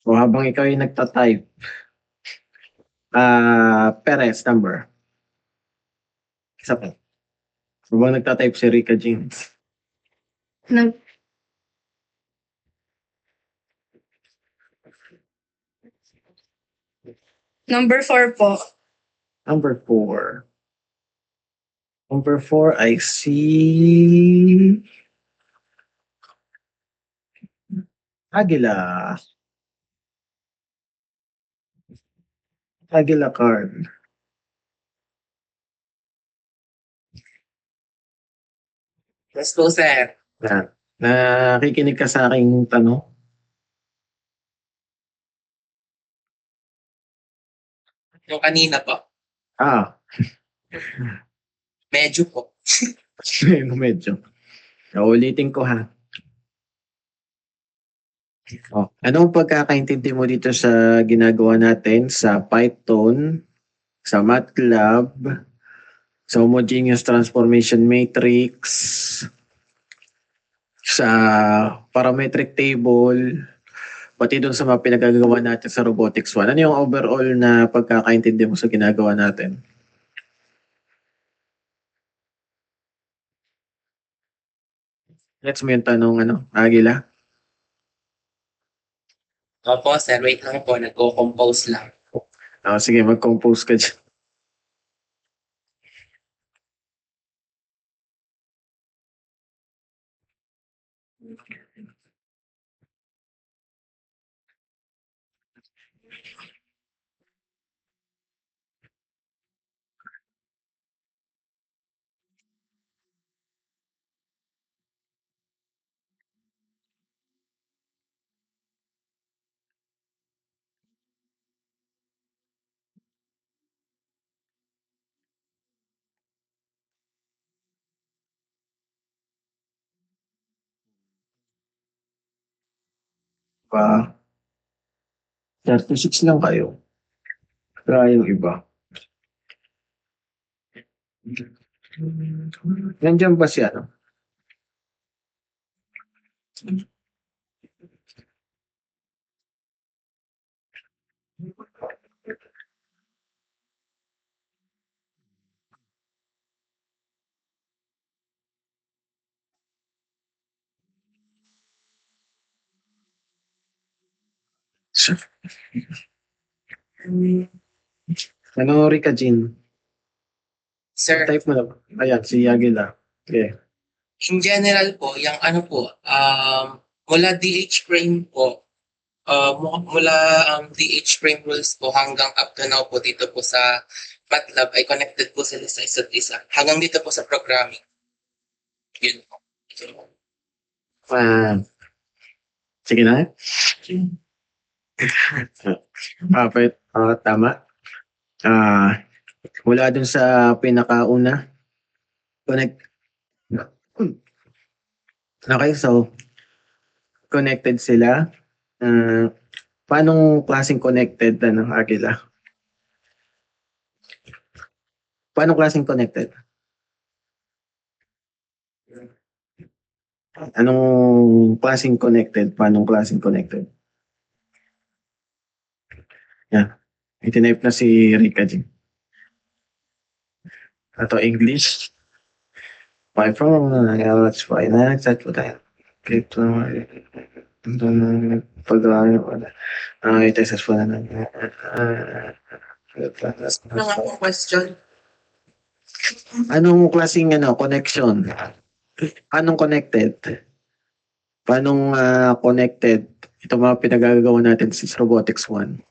So habang ikaw ay nagtatype, Perez number. Isa pa. Habang nagtatype si Rika Jean. Num- Number 4 po. Number 4. Number 4, I see Aguila. Aguila card. Yes po, sir. Yan. Nakikinig ka sa aking tanong? Yung kanina po. Medyo po. Medyo. Ulitin ko ha. Anong pagkakaintindi mo dito sa ginagawa natin sa Python, sa MATLAB, sa homogeneous transformation matrix, sa parametric table, pati doon sa mga pinagagawa natin sa robotics 1? Ano yung overall na pagkakaintindi mo sa ginagawa natin? Let's mo yung tanong, Agila? Opo, sir. Wait lang po. Nagko-compose lang. Sige, mag-compose ka dyan. Pa, 36 lang kayo. Try yung iba. Nandiyan ba si ano? Ano, Rika Jean? Sir, Type mo na. Ayan, si Aguila. Okay. in general po, yung ano po, mula DH frame po, mula DH frame rules po hanggang up to now po dito po sa MATLAB ay connected po sila sa isa't isa. Hanggang dito po sa programming. Yun po. Sige na. Tama. Mula dun sa pinakauna, connect. Okay, so connected sila. Paanong klaseng connected ng Agila? Paano klaseng connected? Anong klaseng connected? Paanong klaseng connected? Yan. Itinype na si Rika G. Ito, English. Why from let's try na that's what I get to ito sa phone na Ano nga pong question? anong klaseng connection? Anong connected? Paanong connected? Ito mga pinagagawa natin sa Robotics 1.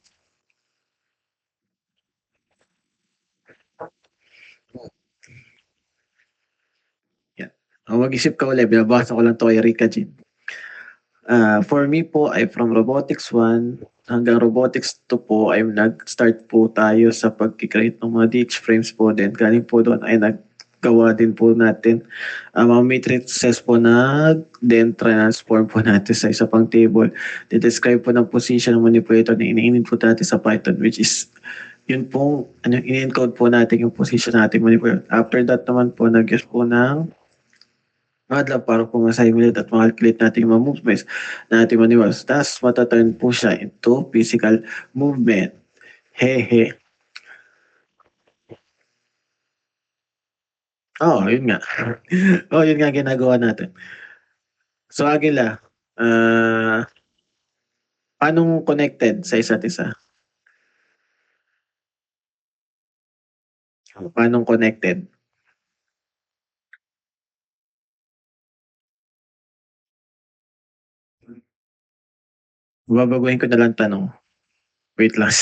Mag-isip ka ulit, binabasa ko lang to kay Rika Jean. For me po ay from Robotics 1 hanggang Robotics 2 po ay nag-start po tayo sa pag-create ng mga DH frames po din. Galing po doon ay naggawa din po natin mga matrices po then transform po natin sa isa pang table. Describe po ng position ng manipulator na ini-input po natin sa Python, which is yun pong in-encode po natin yung position natin manipulator. After that naman po, nag-use po ng MATLAB para po ma-simulate at ma-calculate natin yung mga movements na ating maniwals. Tapos mataturn po siya into physical movement. Hehe. Yun nga. Yun nga ginagawa natin. So, Agila, paanong connected sa isa't isa? Paanong connected? Babaguhin ko na lang tanong. Wait lang.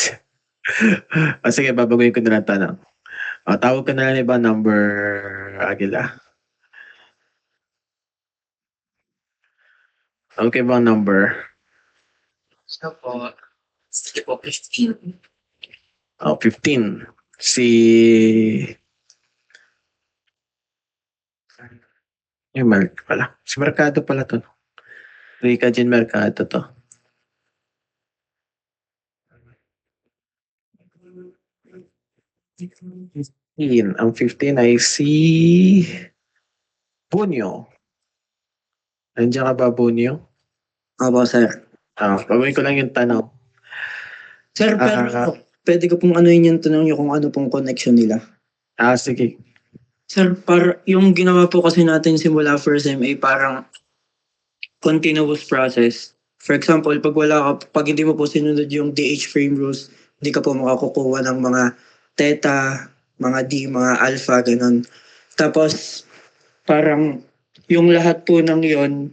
Sige, babaguhin ko na lang tanong. Tawag ka na lang iba number, Agila. Okay ba ang number? So po, sige po, 15. 15. Yung pala. Si Mercado pala to. Rika Jean Mercado to. Ang 15 ay si Bunyo. Nandiyan ka ba, Bunyo? Opo, sir. Gawin ko lang yung tanong. Sir, pero pwede ko pong anuin yung tanong nyo kung ano pong connection nila. Sige. Sir, yung ginawa po kasi natin simula first time ay parang continuous process. For example, pag hindi mo po sinunod yung DH frame rules, hindi ka po makakukuha ng mga theta, mga D, mga alpha, ganun. Tapos, parang yung lahat po ng yon,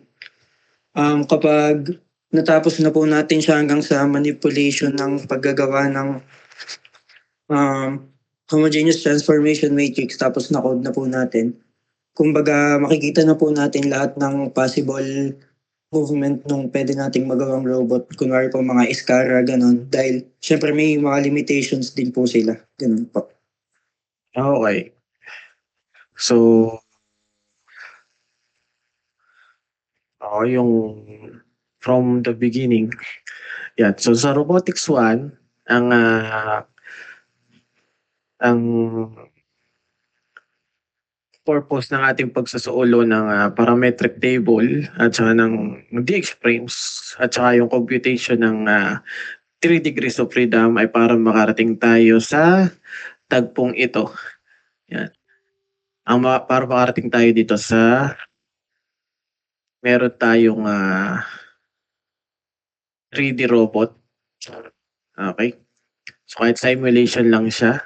kapag natapos na po natin siya hanggang sa manipulation ng paggagawa ng homogeneous transformation matrix, tapos na-code na po natin. Kumbaga, makikita na po natin lahat ng possible movement nung pwede nating magawang robot. Kunwari po mga iskara, ganun. Dahil, syempre may mga limitations din po sila. Ganun po. Okay. So, yung from the beginning. Yan. So, sa Robotics 1, ang purpose ng ating pagsasuolo ng parametric table at saka ng DX frames at saka yung computation ng 3 degrees of freedom ay para makarating tayo sa tagpong ito. Yan. Para makarating tayo dito sa meron tayong 3D robot. Okay? So kahit simulation lang siya.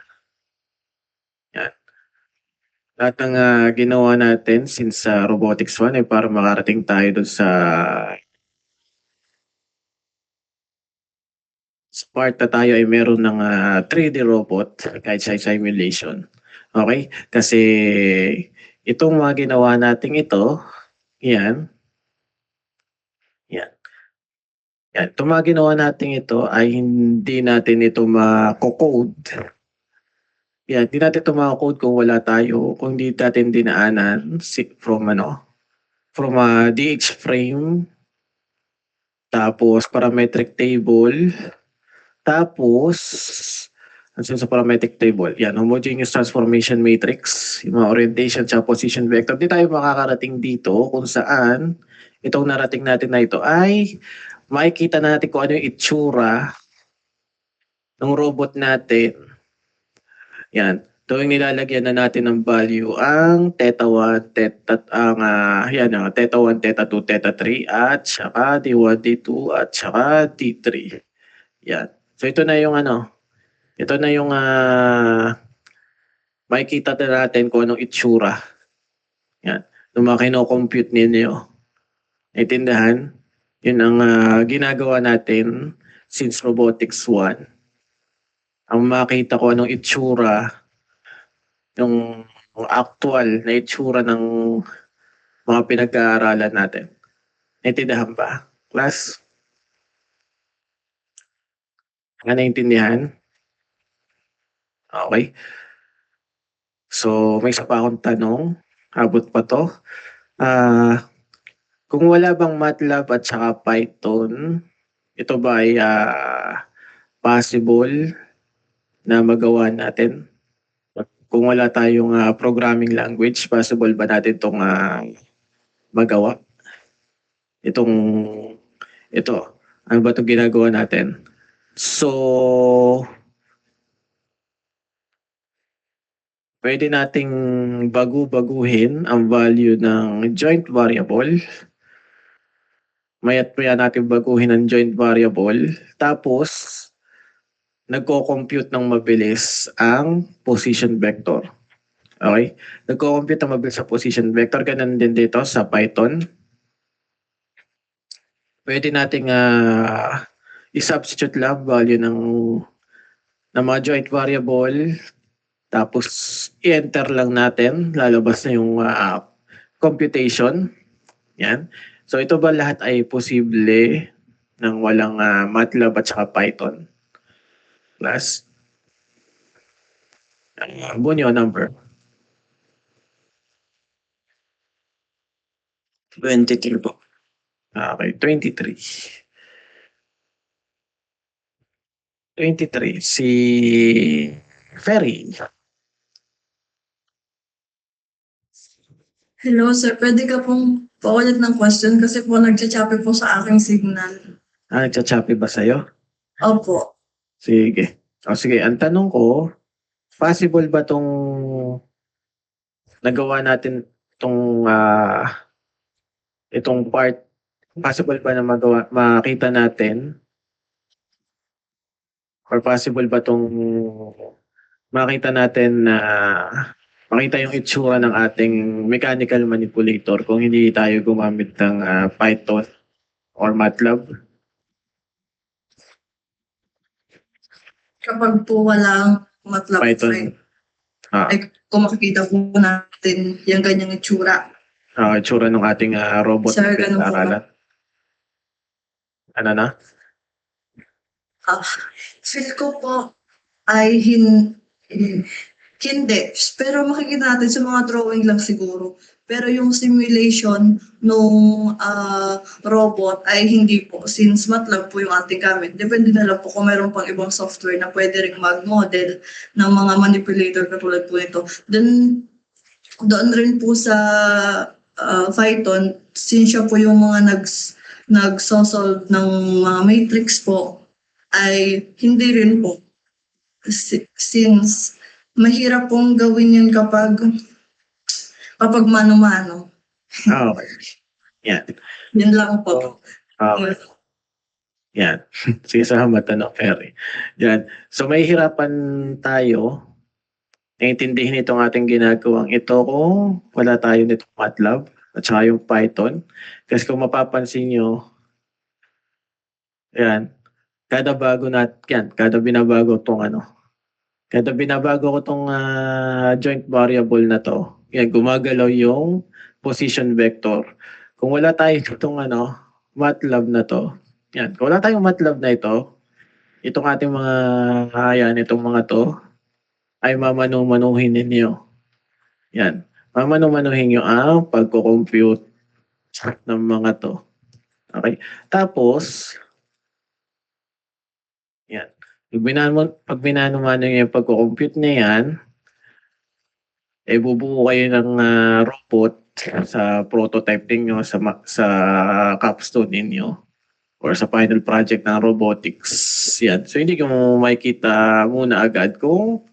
Yan. Lahat ng ginawa natin since Robotics 1 ay para makarating tayo doon sa part na tayo ay meron ng 3D robot kahit sa simulation. Okay? Kasi itong mga ginawa natin ito, yan. Itong mga ginawa natin ito ay hindi natin ito mako-code. Yan, hindi natin ito mako-code kung wala tayo, kung hindi natin dinaanan from DH frame, tapos parametric table, tapos sa parametric table, yan, homogeneous transformation matrix, yung mga orientation sa position vector. Hindi tayo makakarating dito kung saan itong narating natin na ito ay makikita natin kung ano yung itsura ng robot natin. Yan. Tuwing nilalagyan na natin ng value ang theta 1, theta 1, theta 2, theta 3 at saka D1, D2 at saka D3. Yan. So ito na yung ito na yung makikita na natin kung anong itsura. Yan. Nung mga kino-compute ninyo. Naintindihan? Yun ang ginagawa natin since Robotics 1. Ang makita ko anong itsura, yung actual na itsura ng mga pinag-aaralan natin. Naintindihan ba? Class? Naintindihan? Okay. So, may isa pa akong tanong. Abot pa to. Kung wala bang MATLAB at saka Python, ito ba ay possible na magawa natin? Kung wala tayong programming language, possible ba natin itong magawa? Ito, ano ba itong ginagawa natin? So, pwede nating baguhin ang value ng joint variable. Mayat natin baguhin ang joint variable. Tapos, nagko-compute ng mabilis ang position vector. Okay? Nagko-compute ng mabilis sa position vector. Ganun din dito sa Python. Pwede nating i-substitute lang value ng mga joint variable. Tapos, i-enter lang natin. Lalabas na yung computation. Yan. So, ito ba lahat ay posible ng walang MATLAB at saka Python? Plus, buo niyo number. 23 po. Okay, 23. 23. Si Ferry. Hello sir, pwede ka pong paulit ng question kasi po nagchachapi po sa aking signal. Nagchachapi ba sa'yo? Opo. Sige. Sige, ang tanong ko, possible ba tong nagawa natin itong part, possible ba na makita natin? Or possible ba tong makita natin na makita yung itsura ng ating mechanical manipulator kung hindi tayo gumamit ng Python or MATLAB? Kapag po walang MATLAB Python. ay kung makikita po natin yung ganyang itsura. Itsura ng ating robot Sir, na ganun po ba? pinag-aaralan. Ano na? Feel ko po ay hindi. Pero makikita natin sa mga drawing lang siguro. Pero yung simulation nung robot ay hindi po. Since MATLAB po yung ating gamit. Depende na lang po kung mayroon pang ibang software na pwede rin mag-model ng mga manipulator katulad po nito. Then, doon rin po sa Python, since siya po yung mga nagsosolve ng mga matrix po, ay hindi rin po. Since mahirap pong gawin yun kapag mano-mano. Okay. Yan. Yun lang po. Okay. Yan. Sige, salamat Ferry. Yan. So may hirapan tayo naintindihin itong ating ginagawang ito kung wala tayo nitong MATLAB at saka yung Python. Kasi kung mapapansin nyo, yan, kada binabago ko tong joint variable na to, yan, gumagalaw yung position vector. Kung wala tayo itong MATLAB na to, yan, kung wala tayong MATLAB na ito, itong ating itong mga to, ay mamanu-manuhin ninyo. Yan. Mamanu-manuhin nyo ang pagko-compute ng mga to. Okay? Tapos, yan. Pag minano-mano nyo yung pagko-compute na yan, bubuo kayo ng robot sa prototype ninyo, sa capstone ninyo, or sa final project ng robotics. Yan. So, hindi mo makikita muna agad kung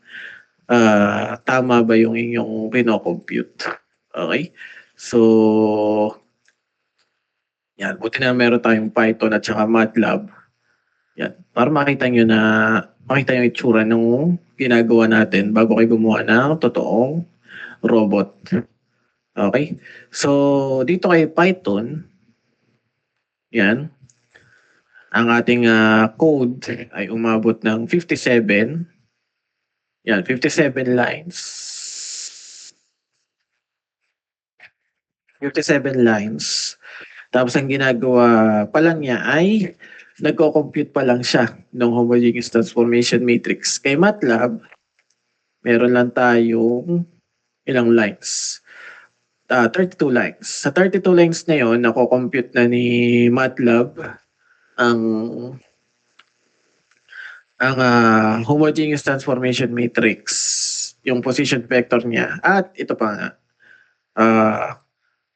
tama ba yung inyong pinocompute. Okay? So, yan. Buti na meron tayong Python at saka MATLAB. Yan. Para makita nyo yung itsura ng ginagawa natin bago kayo gumawa ng totoong robot. Okay? So, dito kay Python, yan, ang ating code ay umabot ng 57. Yan, 57 lines. 57 lines. Tapos ang ginagawa pa lang niya ay nagko-compute pa lang siya ng homogeneous transformation matrix. Kay MATLAB, meron lang tayong ilang lines. 32 lines. Sa 32 lines na yon, nako-compute na ni MATLAB ang homogeneous transformation matrix, yung position vector niya. At ito pa nga,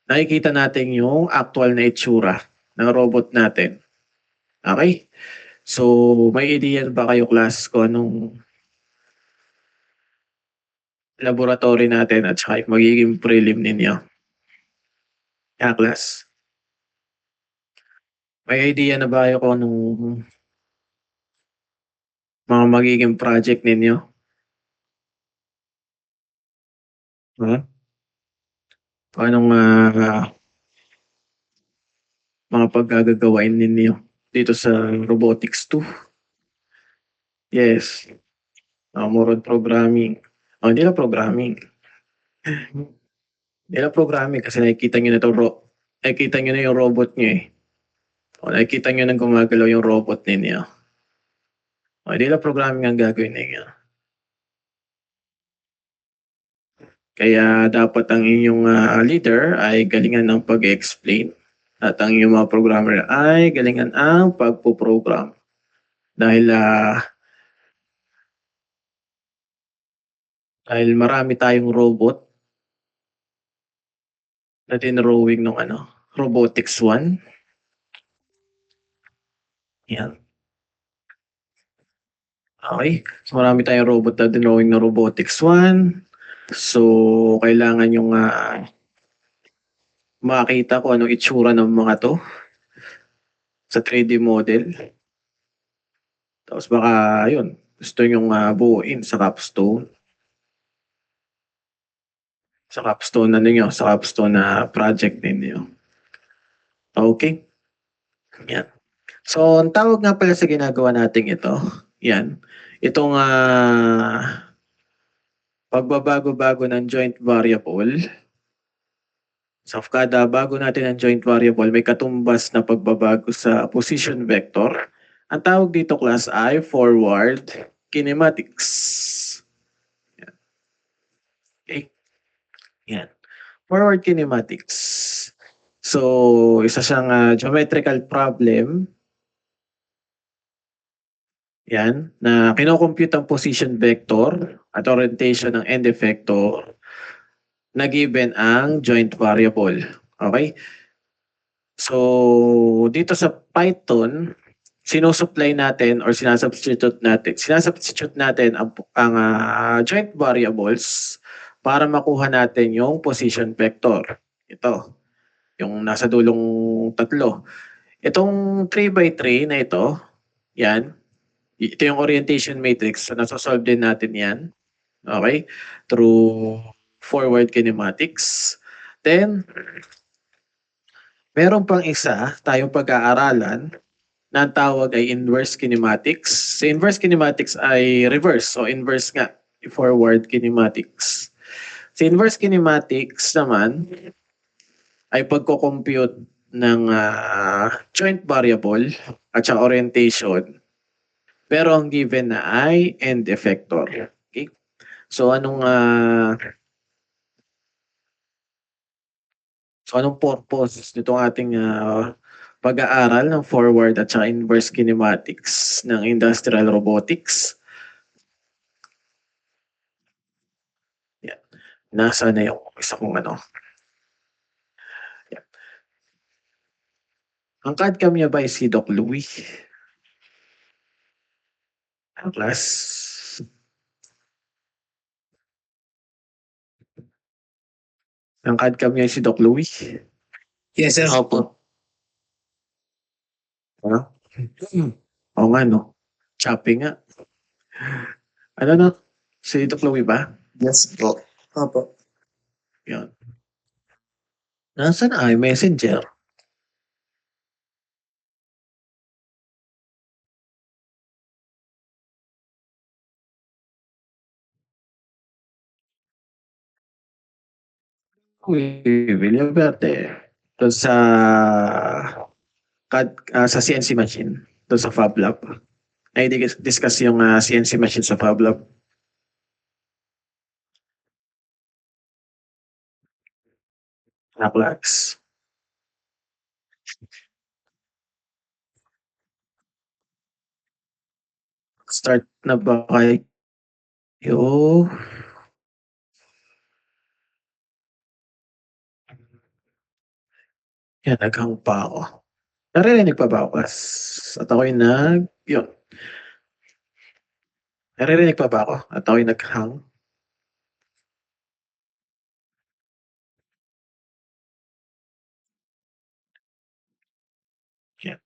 nakikita natin yung actual na itsura ng robot natin. Okay? So, may idea ba kayo, class, kung anong laboratory natin at saka yung magiging prelim ninyo? Yeah, class? May idea na ba kayo kung anong mga magiging project ninyo? Huh? Anong mga paggagawain ninyo dito sa robotics 2? Yes. More on programming. Hindi na programming. Hindi na programming kasi nakikita nyo na nakikita nyo na yung robot nyo eh. Nakikita nyo na gumagalaw yung robot ninyo. Hindi na programming ang gagawin ninyo. Kaya dapat ang inyong leader ay galingan ng pag-explain at ang inyong mga programmer ay galingan ang pagpo-program. Dahil marami tayong robot na tinrowing ng Robotics 1. Yan. Okay. So, marami tayong robot na tinrowing ng Robotics 1. So, kailangan yung makita kung anong itsura ng mga to sa 3D model. Tapos baka, yun, gusto nyong buuin sa capstone. Sa capstone na ninyo, sa capstone na project ninyo. Okay? Yan. So, ang tawag nga pala sa ginagawa natin ito, yan, itong pagbabago-bago ng joint variable. So, kada bago natin ang joint variable, may katumbas na pagbabago sa position vector. Ang tawag dito, class, ay forward kinematics. Yan. Okay. Yan. Forward kinematics. So, isa siyang geometrical problem. Yan. Na kinocompute ang position vector at orientation ng end effector na given ang joint variable. Okay? So, dito sa Python, sinusupply natin or sinasubstitute natin ang joint variables para makuha natin yung position vector. Ito, yung nasa dulong 3. Itong 3x3 na ito, yan, ito yung orientation matrix. So, nasosolve din natin yan. Okay? Through forward kinematics. Then, meron pang isa tayong pag-aaralan na ang tawag ay inverse kinematics. So, inverse kinematics ay reverse. So, inverse nga, forward kinematics. So, inverse kinematics naman ay pagko-compute ng joint variable at saka orientation. Pero ang given na ay end effector. Okay? So, anong purpose nitong ating pag-aaral ng forward at saka inverse kinematics ng industrial robotics? Yan. Nasa na yung isa kong Ang CAD-CAM niya ba ay si Doc Louie? Ang class. Ang CAD-CAM niya ay si Doc Louie. Yes, sir. Opo. Ano? Oo nga, no? Chopping nga. Ano na? Si Doc Louie ba? Yes po. Opo. Yan. Nasaan na ay messenger? Uy, William Verde. Doon sa sa CNC machine. Doon sa Fab Lab. Ay, discuss yung CNC machine sa Fab Lab. Naklax. Start na ba kayo? Yan, naghang pa ako. Naririnig pa ba ako, class? At ako'y yun. Naririnig pa ba ako? At ako'y naghang? Yan.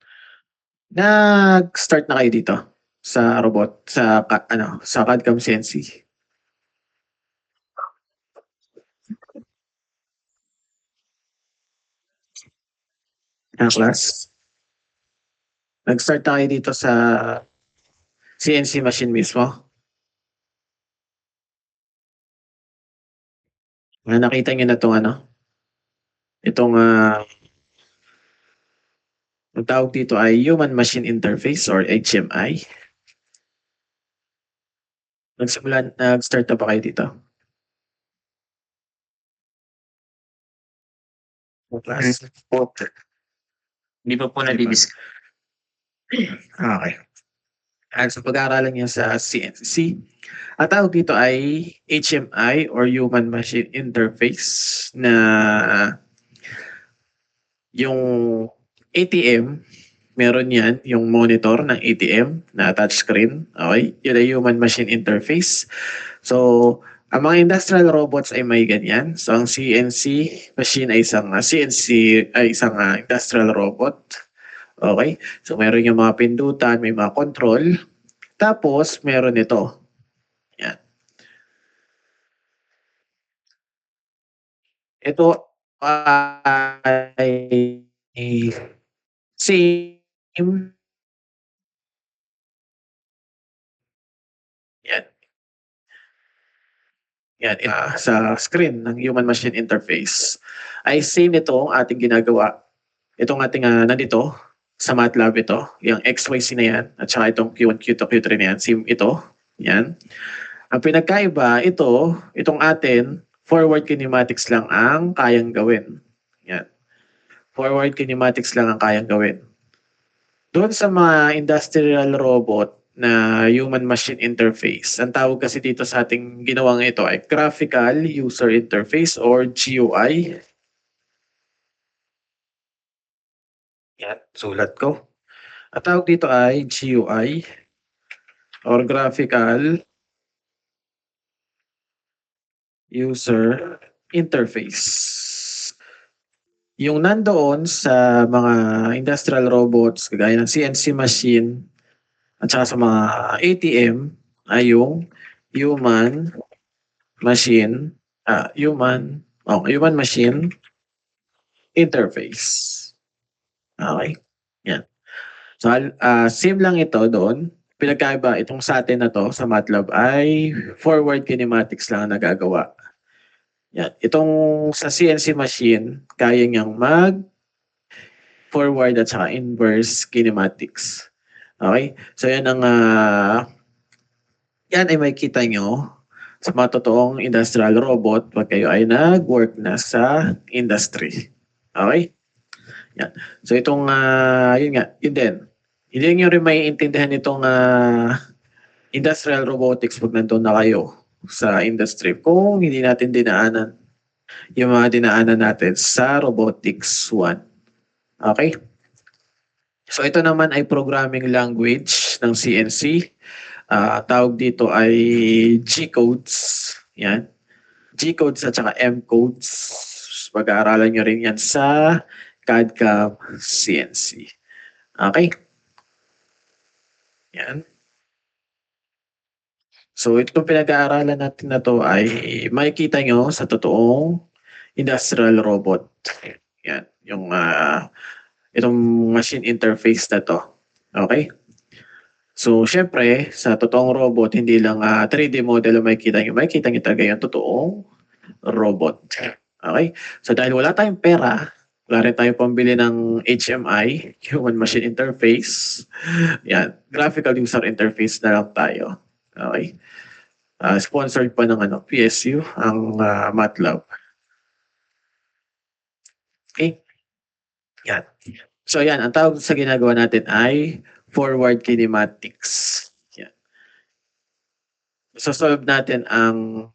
Nag-start na kayo dito sa robot, sa sa CAD-CAM CNC. Class. Nag-start na kayo dito sa CNC machine mismo. Nakita niyo na itong itong ang tawag dito ay Human Machine Interface or HMI. Nag-start na ba kayo dito? Class. Hindi pa po nadidiscuss. Okay. So pag-aaralan niya sa CNC, ang tawag dito ay HMI or Human Machine Interface na yung ATM, meron yan, yung monitor ng ATM na touchscreen. Okay? Yun ay Human Machine Interface. So, ang mga industrial robots ay may ganyan. So, ang CNC machine ay isang industrial robot. Okay? So, meron yung mga pindutan, may mga control. Tapos, meron ito. Yan. Ito ay same. Yan. Yan. Sa screen ng Human Machine Interface ay same ito ang ating ginagawa. Itong ating nandito sa MATLAB ito, yung XYZ na yan, at saka itong Q1, Q2, Q3 na yan, same ito. Yan. Ang pinagkaiba, itong atin, forward kinematics lang ang kayang gawin. Yan. Forward kinematics lang ang kayang gawin. Doon sa mga industrial robot na human machine interface, ang tawag kasi dito sa ating ginawang ito ay graphical user interface or GUI. Yan, sulat ko. Ang tawag dito ay GUI or graphical user interface. Yung nandoon sa mga industrial robots, kagaya ng CNC machine, at saka sa mga ATM, ay yung human machine interface. Okay? Yan. So, same lang ito doon. Pinagkaiba, itong sa atin na to, sa MATLAB, ay forward kinematics lang ang nagagawa. Yan. Itong sa CNC machine, kaya niyang forward at saka inverse kinematics. Okay? So, yan ang yan ay makikita nyo sa mga totoong industrial robot pag kayo ay nag-work na sa industry. Okay? Yan. So, itong, yun nga, yun din. Hindi nyo rin maiintindihan itong industrial robotics pag nandun na kayo sa industry kung hindi natin dinaanan yung mga dinaanan natin sa Robotics 1. Okay? So ito naman ay programming language ng CNC. Tawag dito ay G-codes. Yan. G-codes at saka M-codes. Pag-aaralan nyo rin yan sa CAD/CAM CNC. Okay? Yan. So itong pinag-aaralan natin na to ay makikita nyo sa totoong industrial robot. Yan. Yung itong machine interface na to. Okay? So, syempre, sa totoong robot, hindi lang 3D model ang makikita nyo. Makikita nyo talaga yung totoong robot. Okay? So, dahil wala tayong pera, wala rin tayong pambili ng HMI, Human Machine Interface. Yan. Graphical User Interface na lang tayo. Okay? Sponsored pa ng PSU, ang MATLAB. Okay? Yan. So, yan. Ang tawag sa ginagawa natin ay forward kinematics. Yan. So, solve natin ang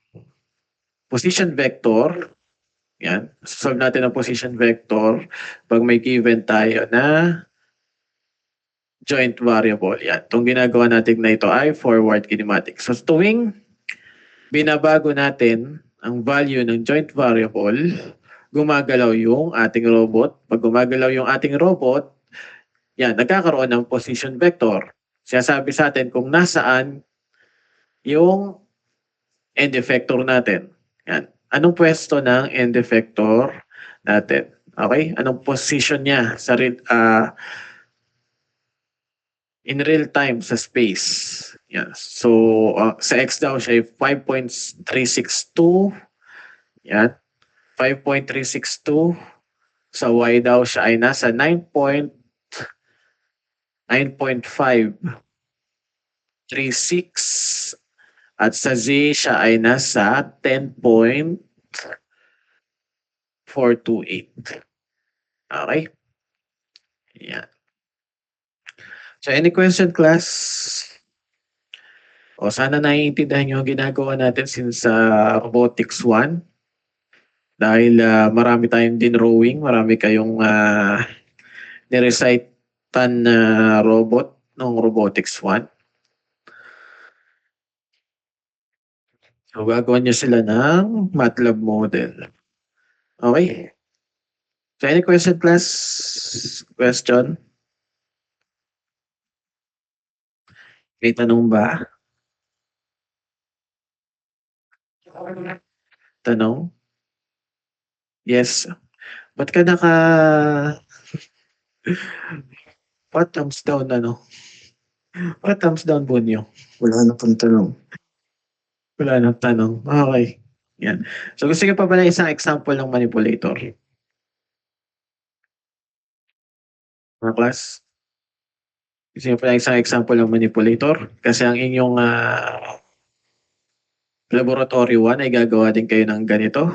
position vector. Yan. Solve natin ang position vector pag may given tayo na joint variable. Yan. Itong ginagawa natin na ito ay forward kinematics. So, tuwing binabago natin ang value ng joint variable, gumagalaw yung ating robot. Pag gumagalaw yung ating robot, yan, nagkakaroon ng position vector. Sinasabi sa atin kung nasaan yung end effector natin. Yan. Anong pwesto ng end effector natin? Okay? Anong position niya sa in real time sa space? Yan. So, sa X daw siya ay 5.362. Yan. 5.362. Sa Y daw siya ay nasa 9.536 at sa Z siya ay nasa 10.428. Okay? Yan. So, any question, class? O, sana naiintindihan nyo ang ginagawa natin since Robotics 1. Dahil marami tayong dinrowing, marami kayong nirecitean na robot ng Robotics 1. So, gagawa nyo sila ng MATLAB model. Okay? So, any question, class? Question? May tanong ba? Tanong? Yes. Ba't ka What thumbs down, What thumbs down, Bunyo? Wala na pong tanong. Wala nang tanong. Okay. Yan. So, gusto niyo pa ba na isang example ng manipulator? Mga class? Gusto niyo pa na isang example ng manipulator? Kasi ang inyong laboratory 1 ay gagawa din kayo ng ganito.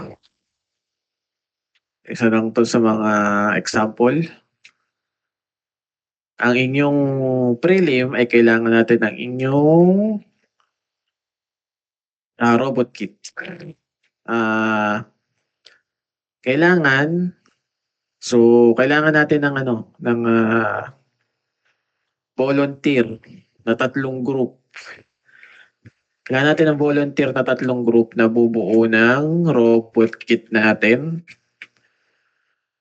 Isa lang to sa mga example. Ang inyong prelim ay kailangan natin ng inyong robot kit. Kailangan natin ng volunteer na 3 group. Kailangan natin ng volunteer na 3 group na bubuo ng robot kit natin.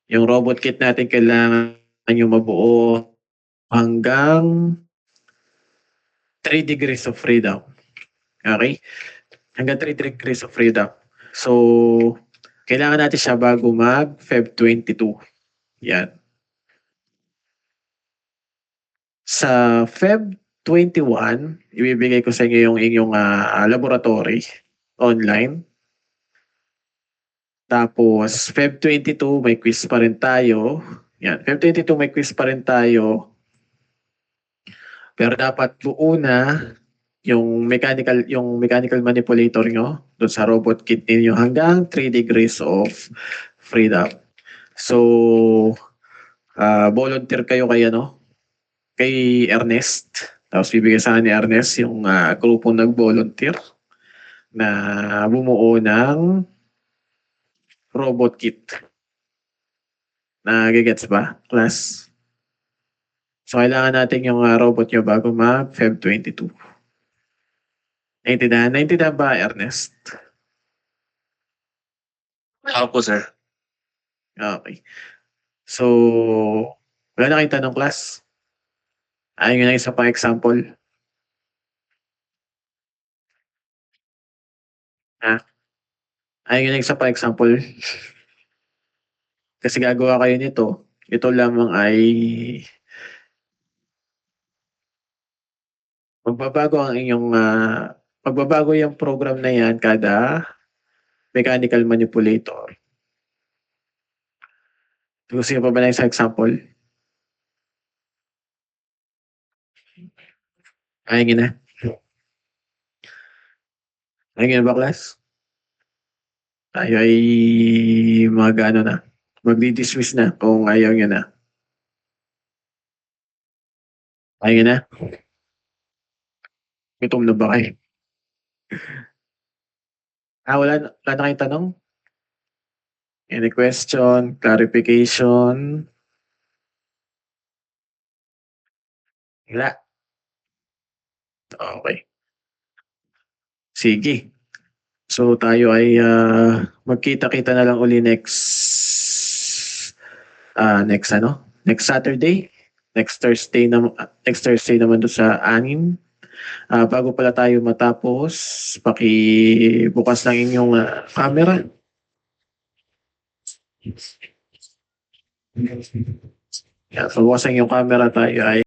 Yung robot kit natin kailangan nyo mabuo hanggang 3 degrees of freedom. Okay? Hanggang 3 degrees of freedom. So, kailangan natin siya bago mag-Feb 22. Yan. Sa Feb 21, ibibigay ko sa inyo yung inyong laboratory online. Tapos, Feb 22, may quiz pa rin tayo. Yan. Feb 22, may quiz pa rin tayo. Pero dapat buo na yung mechanical manipulator nyo doon sa robot kit ninyo hanggang 3 degrees of freedom. So, volunteer kayo kay Ernest. Tapos bibigyan sa ni Ernest yung grupong nag-volunteer na bumuo ng robot kit. Nagigets ba, class? So, kailangan natin yung robot nyo bago mag-Feb 22. Naintindihan? Naintindihan ba, Ernest? Ako po, sir. Okay. So, wala na kayong tanong, class? Ayun na isa pang example. Ayun na isa pang example. Kasi gagawa kayo nito. Ito lamang ay magbabago yung program na yan kada mechanical manipulator. Gusto niyo pa ba ng isang example? Ayun na. Ayun ba, class? Tayo ay mag-ano na. Magdi-dismiss na kung ayaw nyo na. Ayun na. Gutom na ba kayo? Wala na kayong tanong? Any question? Clarification? Wala. Okay. Sige. So tayo ay magkita-kita na lang uli next Saturday. Next Thursday naman doon sa 6. Bago pala tayo matapos, pakibukas lang inyong camera. Yan, so bukas ang inyong camera tayo ay